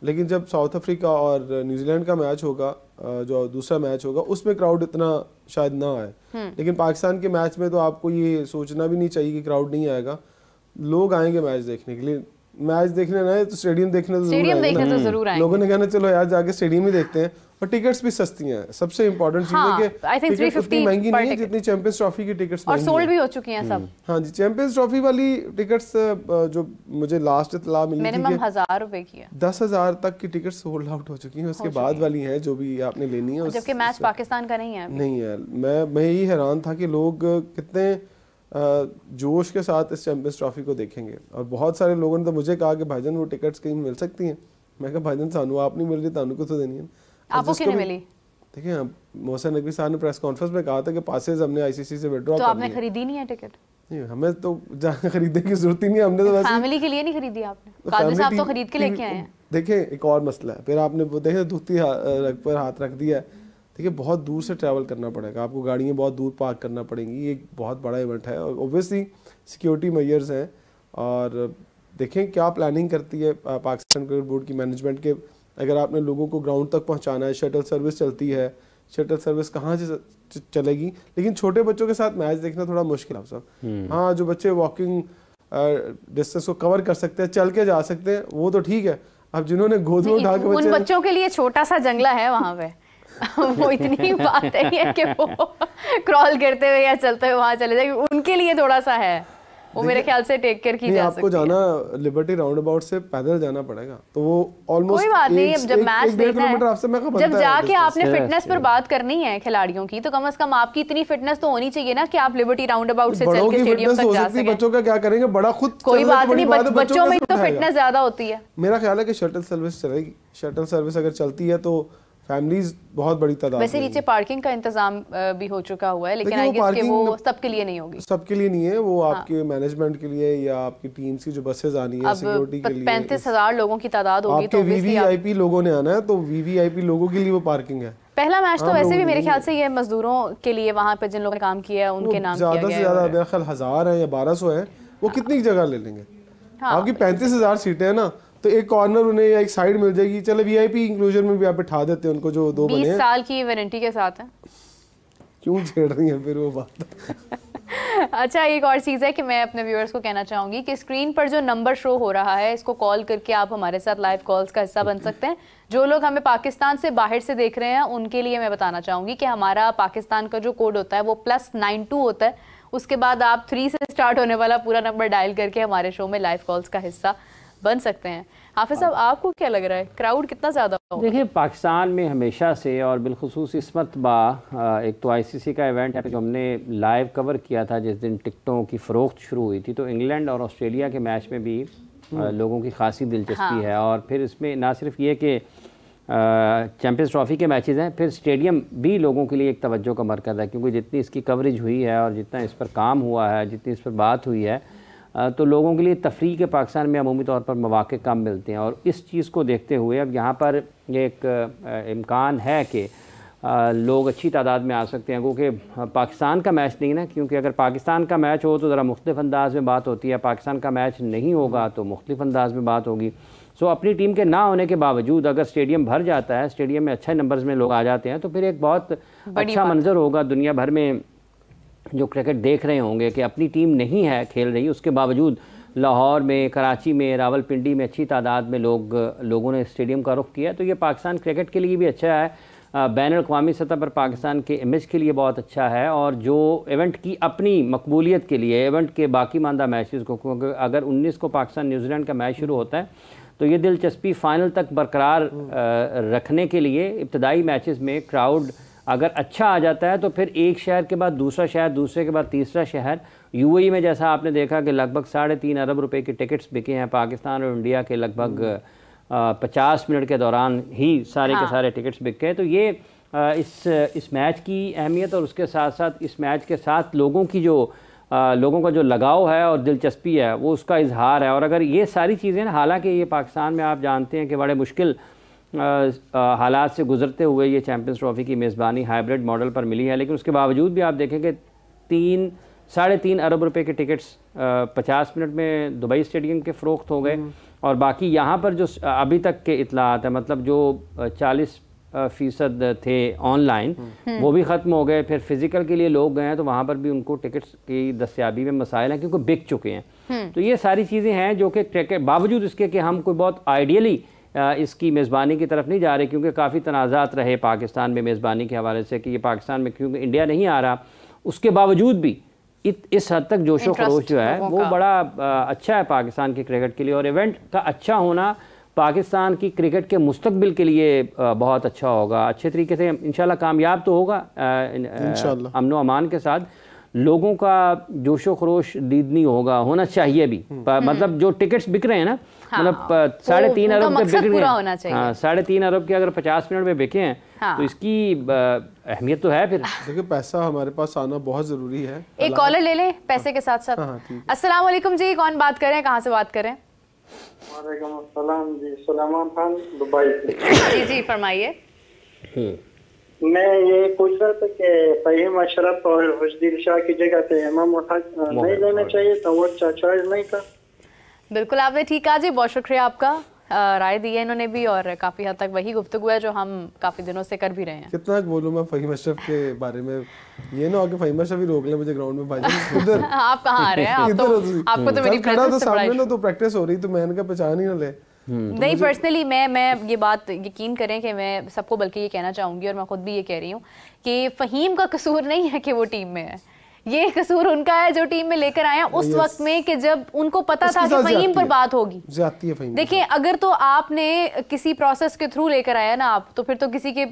लेकिन जब साउथ अफ्रीका और न्यूजीलैंड का मैच होगा, जो दूसरा मैच होगा, उसमें क्राउड इतना शायद ना आए। लेकिन पाकिस्तान के मैच में तो आपको ये सोचना भी नहीं चाहिए कि क्राउड नहीं आएगा, लोग आएंगे मैच देखने के लिए। मैच देखने ना है तो स्टेडियम देखने तो जरूर आएंगे। लोगों ने कहना चलो यार जाके स्टेडियम ही देखते हैं, और टिकट्स भी सस्ती हैं। सबसे इम्पोर्टेंट चीज है कि टिकट उतनी महंगी नहीं है जितनी चैंपियंस ट्रॉफी की टिकट्स और सोल्ड भी हो चुकी हैं सब। हाँ जी, चैंपियंस ट्रॉफी वाली टिकट्स जो मुझे लास्ट इत्तला मिली थी, मिनिमम 1000 रुपए की है, 10,000 तक की टिकट सोल्ड आउट हो चुकी हैं। उसके बाद वाली हैं जो भी आपने लेनी है, जबकि मैच पाकिस्तान का नहीं है। मैं यही हैरान था कि लोग कितने जोश के साथ इस चैंपियंस ट्रॉफी को देखेंगे। और बहुत सारे लोगों ने तो मुझे कहा कि भाईजान वो टिकट्स कहीं मिल सकती हैं। मैं कहा भाईजान सानू आप नहीं मिल रही, तानू को तो देनी है। आपको क्यों नहीं मिली? देखिए, मोहसिन नकवी साहब ने प्रेस कॉन्फ्रेंस में कहा था कि पासेस हमने आईसीसी से विड्रॉ कर लिए। तो आपने खरीदी नहीं है टिकट? नहीं, हमें तो जाकर खरीदने की जरूरत ही नहीं, हमने तो वैसे फैमिली के लिए नहीं खरीदी आपने। कादरी साहब तो खरीद के लेके आए हैं। देखिए, एक और मसला है, फिर आपने वो देखे धुती रग पर हाथ रख दिया है। देखिए, बहुत दूर से ट्रैवल करना पड़ेगा आपको, गाड़ियाँ बहुत दूर पार्क करना पड़ेंगी। ये एक बहुत बड़ा इवेंट है और ओब्वियसली सिक्योरिटी मेजर्स हैं। और देखें क्या प्लानिंग करती है पाकिस्तान क्रिकेट बोर्ड की मैनेजमेंट के। अगर आपने लोगों को ग्राउंड तक पहुंचाना है, शटल सर्विस चलती है, शटल सर्विस कहाँ से चलेगी। लेकिन छोटे बच्चों के साथ मैच देखना थोड़ा मुश्किल है सब। हाँ, जो बच्चे वॉकिंग डिस्टेंस को कवर कर सकते हैं, चल के जा सकते हैं, वो तो ठीक है। अब जिन्होंने गोद में उठा के उन बच्चों के लिए छोटा सा जंगला है वहाँ पे वो इतनी बात नहीं है कि वो क्रॉल करते हुए या चलते हुए वहाँ चले जाए, उनके लिए थोड़ा सा है वो, मेरे ख्याल से टेक केयर की जा सकती है। आपको जाना लिबर्टी राउंड अबाउट से पैदल जाना पड़ेगा, तो वो ऑलमोस्ट कोई बात नहीं। जब मैच देखना है, जब जाके आपने फिटनेस पर बात करनी है खिलाड़ियों की, तो कम से कम आपकी इतनी फिटनेस तो होनी चाहिए ना कि आप लिबर्टी राउंड अबाउट से चल के स्टेडियम तक जा सकें। बच्चों का क्या करेंगे, बड़ा खुद कोई बात नहीं, बच्चों में तो फिटनेस ज्यादा होती है। मेरा ख्याल है कि शटल सर्विस चलेगी। शटल सर्विस अगर चलती है तो फैमिलीज बहुत बड़ी तादाद। वैसे नीचे पार्किंग का इंतजाम भी हो चुका हुआ है, लेकिन आई गेस कि वो सबके लिए नहीं होगी। सबके लिए नहीं है वो, आपके मैनेजमेंट के लिए या आपकी टीम की जो बसेस आनी है सिक्योरिटी के लिए। 35,000 लोगों की तादाद होगी, तो वीवीआईपी लोगों ने आना है, तो वीवीआईपी लोगों के लिए वो पार्किंग है। पहला मैच तो वैसे भी मेरे ख्याल से ये मजदूरों के लिए, वहाँ पे जिन लोगों ने काम किया है उनके नाम किया गया है। ज्यादा से ज्यादा मेरा ख्याल 1000 है या 1200 है, वो कितनी जगह ले लेंगे। आपकी 35,000 सीटें है ना, तो एक कॉर्नर उन्हें या एक साइड मिल जाएगी। चलो वीआईपी इंक्लूजन में भी आप बिठा देते हैं उनको, जो 2 बने 20 साल की वारंटी के साथ है। क्यों छेड़ रही है फिर वो बात। अच्छा, एक और चीज़ है कि मैं अपने व्यूअर्स को कहना चाहूँगी कि स्क्रीन पर जो नंबर शो हो रहा है, इसको कॉल करके आप हमारे साथ लाइव कॉल्स का हिस्सा बन सकते हैं। जो लोग हमें पाकिस्तान से बाहर से देख रहे हैं उनके लिए मैं बताना चाहूँगी कि हमारा पाकिस्तान का जो कोड होता है वो +92 होता है। उसके बाद आप 3 से स्टार्ट होने वाला पूरा नंबर डायल करके हमारे शो में लाइव कॉल्स का हिस्सा बन सकते हैं। हाफिज साहब, आपको क्या लग रहा है, क्राउड कितना ज़्यादा होगा? देखिए, पाकिस्तान में हमेशा से और बिलखुसूस इस मरतबा एक तो आईसीसी का इवेंट है जो हमने लाइव कवर किया था जिस दिन टिकटों की फ़रोख्त शुरू हुई थी, तो इंग्लैंड और ऑस्ट्रेलिया के मैच में भी लोगों की खासी दिलचस्पी है। और फिर इसमें ना सिर्फ ये कि चैंपियंस ट्रॉफी के मैचेस हैं, फिर स्टेडियम भी लोगों के लिए एक तवज्जो का मरकज़ है, क्योंकि जितनी इसकी कवरेज हुई है और जितना इस पर काम हुआ है, जितनी इस पर बात हुई है, तो लोगों के लिए तफरीह के पाकिस्तान में अमूमी तौर पर मौक़े कम मिलते हैं। और इस चीज़ को देखते हुए अब यहाँ पर एक इम्कान है कि लोग अच्छी तादाद में आ सकते हैं, क्योंकि पाकिस्तान का मैच नहीं ना, क्योंकि अगर पाकिस्तान का मैच हो तो ज़रा मुख्तलिफ अंदाज में बात होती है, पाकिस्तान का मैच नहीं होगा तो मुख्तलिफ अंदाज में बात होगी। सो अपनी टीम के ना होने के बावजूद अगर स्टेडियम भर जाता है, स्टेडियम में अच्छे नंबर्स में लोग आ जाते हैं, तो फिर एक बहुत अच्छा मंजर होगा। दुनिया भर में जो क्रिकेट देख रहे होंगे कि अपनी टीम नहीं है खेल रही, उसके बावजूद लाहौर में, कराची में, रावलपिंडी में अच्छी तादाद में लोगों ने स्टेडियम का रुख किया। तो ये पाकिस्तान क्रिकेट के लिए भी अच्छा है, बैनुल-अक़वामी सतह पर पाकिस्तान के इमेज के लिए बहुत अच्छा है, और जो इवेंट की अपनी मकबूलियत के लिए, इवेंट के बाकी मानदा मैचेस को, क्योंकि अगर 19 को पाकिस्तान न्यूजीलैंड का मैच शुरू होता है तो ये दिलचस्पी फ़ाइनल तक बरकरार रखने के लिए इब्तदाई मैचेस में क्राउड अगर अच्छा आ जाता है तो फिर एक शहर के बाद दूसरा शहर, दूसरे के बाद तीसरा शहर। यूएई में जैसा आपने देखा कि लगभग 3.5 अरब रुपए के टिकट्स बिके हैं। पाकिस्तान और इंडिया के लगभग 50 मिनट के दौरान ही सारे के सारे टिकट्स बिक गए। तो ये इस मैच की अहमियत और उसके साथ साथ इस मैच के साथ लोगों का जो लगाव है और दिलचस्पी है वो उसका इजहार है। और अगर ये सारी चीज़ें, हालांकि ये पाकिस्तान में आप जानते हैं कि बड़े मुश्किल हालात से गुजरते हुए ये चैम्पियंस ट्रॉफी की मेज़बानी हाइब्रिड मॉडल पर मिली है, लेकिन उसके बावजूद भी आप देखें कि 3-3.5 अरब रुपए के टिकट्स 50 मिनट में दुबई स्टेडियम के फ़रोख्त हो गए। और बाकी यहाँ पर जो अभी तक के इतलात है, मतलब जो 40% थे ऑनलाइन वो भी ख़त्म हो गए। फिर फिज़िकल के लिए लोग गए हैं तो वहाँ पर भी उनको टिकट्स की दस्तयाबी में मसाइल हैं क्योंकि बिक चुके हैं। तो ये सारी चीज़ें हैं जो कि बावजूद इसके कि हम कोई बहुत आइडियली इसकी मेज़बानी की तरफ नहीं जा रहे, क्योंकि काफ़ी तनाज़ात रहे पाकिस्तान में मेज़बानी के हवाले से कि ये पाकिस्तान में क्योंकि इंडिया नहीं आ रहा, उसके बावजूद भी इस हद तक जोशो खरोश जो है वो बड़ा अच्छा है पाकिस्तान के क्रिकेट के लिए। और इवेंट का अच्छा होना पाकिस्तान की क्रिकेट के मुस्तकबिल के लिए बहुत अच्छा होगा। अच्छे तरीके से इंशाल्लाह कामयाब तो होगा इंशाल्लाह, अमन व अमान के साथ। लोगों का जोशो खरोश दीदनी होना चाहिए भी। मतलब जो टिकट्स बिक रहे हैं ना, मतलब 3.5 अरब के बिक रहे हैं, हाँ 3.5 अरब के अगर 50 मिनट में बिके हैं तो इसकी अहमियत तो है। फिर देखिए पैसा हमारे पास आना बहुत जरूरी है। एक कॉलर ले लें पैसे के साथ साथ। अस्सलाम वालेकुम जी, कौन बात कर रहे हैं, कहाँ से बात कर रहे हैं? वालेकुम अस्सलाम जी, सुलेमान खान दुबई से। जी फरमाइए। मैं ये पूछ रहा था कि फहीम अशरफ और खुशदिल शाह की जगह पे इमाम नहीं लेना चाहिए था, वो चॉइस नहीं था। बिल्कुल आपने ठीक कहा जी, बहुत शुक्रिया आपका। राय दी है इन्होंने भी और काफ़ी हद तक वही गुफ्तगू है जो हम काफ़ी दिनों से कर भी रहे हैं। कितना बोलूं मैं फहीम अशरफ के बारे में, ये ना हो कि फहीम अशरफ ही रोक ले मुझे ग्राउंड में भाई इधर आप कहाँ आ रहे हैं? आपको तो मेरी प्रेजेंस से सामने ना तो प्रैक्टिस हो रही तो मैंने कहा पहचान ही ना ले। नहीं पर्सनली मैं ये बात यकीन करें कि मैं सबको बल्कि ये कहना चाहूँगी और मैं खुद भी ये कह रही हूँ कि फ़हीम का कसूर नहीं है कि वो टीम में है, ये कसूर उनका है जो टीम में लेकर आए उस वक्त में कि जब उनको पता था कि फहीम पर बात होगी। देखिए अगर तो आपने किसी प्रोसेस के थ्रू लेकर आया ना आप, तो फिर तो किसी के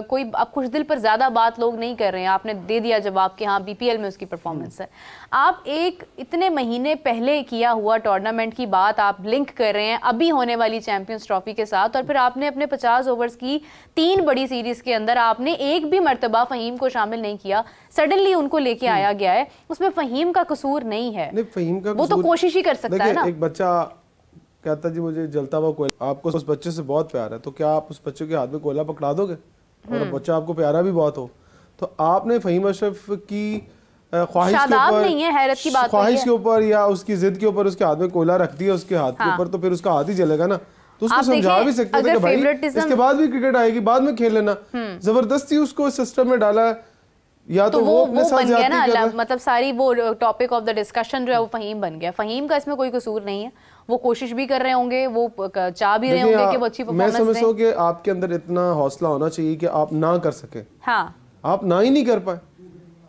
कोई अब खुश दिल पर ज्यादा बात लोग नहीं कर रहे हैं। आपने दे दिया जवाब कि हाँ बीपीएल में उसकी परफॉर्मेंस है। आप एक इतने महीने पहले किया हुआ टूर्नामेंट की बात आप लिंक कर रहे हैं अभी होने वाली चैंपियंस ट्रॉफी के साथ, और फिर आपने अपने 50 ओवर्स की 3 बड़ी सीरीज के अंदर आपने एक भी मर्तबा फहीम को शामिल नहीं किया, सडनली उनको लेके आया गया है। उसमें फहीम का कसूर नहीं है, फहीम का वो तो कोशिश ही कर सकता है ना। एक बच्चा कहता जी मुझे जलता हुआ कोयला, आपको उस बच्चे से बहुत प्यार है तो क्या आप उस बच्चे के हाथ में कोयला पकड़ा दोगे? और बच्चा आपको प्यारा भी बहुत हो तो आपने फहीम अशरफ की ख्वाहिश के ऊपर या उसकी जिद के ऊपर उसके हाथ में कोयला रख दिया उसके हाथ के ऊपर, तो फिर उसका हाथ ही जलेगा ना। तो उसको समझा भी सकते थे कि भाई इसके बाद भी क्रिकेट आएगी, बाद में खेल लेना। जबरदस्ती उसको सिस्टम में डाला या तो वो अपने साथ बन गया ना, मतलब सारी वो टॉपिक ऑफ द डिस्कशन जो है वो फहीम बन गया। फहीम का इसमें कोई कसूर नहीं है, वो कोशिश भी कर रहे होंगे, वो चाह भी रहे होंगे कि वो अच्छी परफॉर्मेंस दें। मैं समझता हूं कि आपके अंदर इतना हौसला होना चाहिए कि आप ना कर सके। हाँ आप ना ही नहीं कर पाए,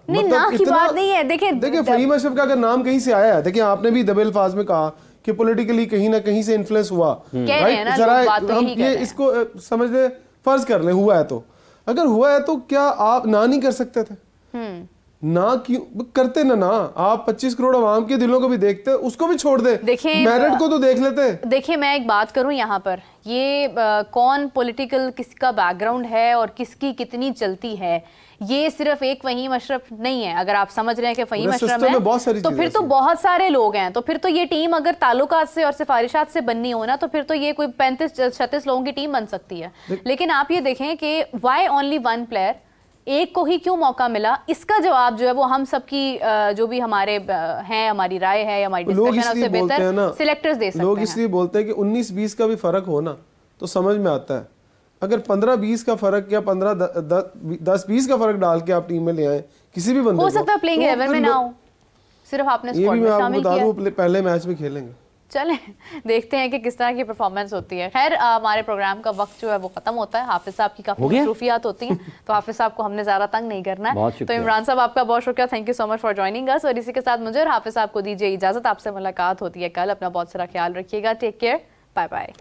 नहीं ना की बात नहीं है। देखिए फहीम अशरफ का अगर नाम कहीं से आया है, देखिए आपने भी दबे अल्फाज में कहा कि पॉलिटिकली कहीं ना कहीं से इन्फ्लुएंस हुआ, राइट? जरा हम ये इसको समझ ले, फर्ज कर ले हुआ है तो, अगर हुआ है तो क्या आप ना नहीं कर सकते थे? ना क्यों करते ना आप 25 करोड़ आवाम के दिलों को भी देखते, उसको भी छोड़ दे, मेरिट को तो देख लेते। देखिए मैं एक बात करूं यहाँ पर, ये कौन पॉलिटिकल किसका बैकग्राउंड है और किसकी कितनी चलती है, ये सिर्फ एक फहीम अशरफ नहीं है। अगर आप समझ रहे हैं कि फहीम अशरफ है तो फिर तो बहुत सारे लोग हैं। तो फिर तो ये टीम अगर ताल्लुकात से और सिफारिशात से बननी हो ना, तो फिर तो ये कोई 35-36 लोगों की टीम बन सकती है। लेकिन आप ये देखें कि वाई ओनली वन प्लेयर, एक को ही क्यों मौका मिला, इसका जवाब जो है वो हम सबकी जो भी हमारे हैं, हमारी राय है, हमारी डिस्कशन है, उससे बेहतर सिलेक्टर्स दे सकते हैं। लोग इसलिए बोलते हैं कि 19-20 का भी फर्क हो ना तो समझ में आता है। अगर 15-20 का फर्क या 10-20 का फर्क डाल के आप टीम में ले आए किसी भी बंदे हो सकता है प्लेइंग 11 में ना हो, सिर्फ आपने स्क्वाड में शामिल किया। वो पहले मैच में खेलेंगे। चलें देखते हैं कि किस तरह की परफॉर्मेंस होती है। खैर हमारे प्रोग्राम का वक्त जो है वो खत्म होता है। हाफिज साहब की काफी मसरूफियात होती हैं तो हाफिज साहब को हमने ज्यादा तंग नहीं करना है। तो इमरान साहब आपका बहुत शुक्रिया, thank you so much for joining us. और इसी के साथ मुझे और हाफिज साहब को दीजिए इजाजत, आपसे मुलाकात होती है कल। अपना बहुत सारा ख्याल रखिएगा, टेक केयर, बाय बाय।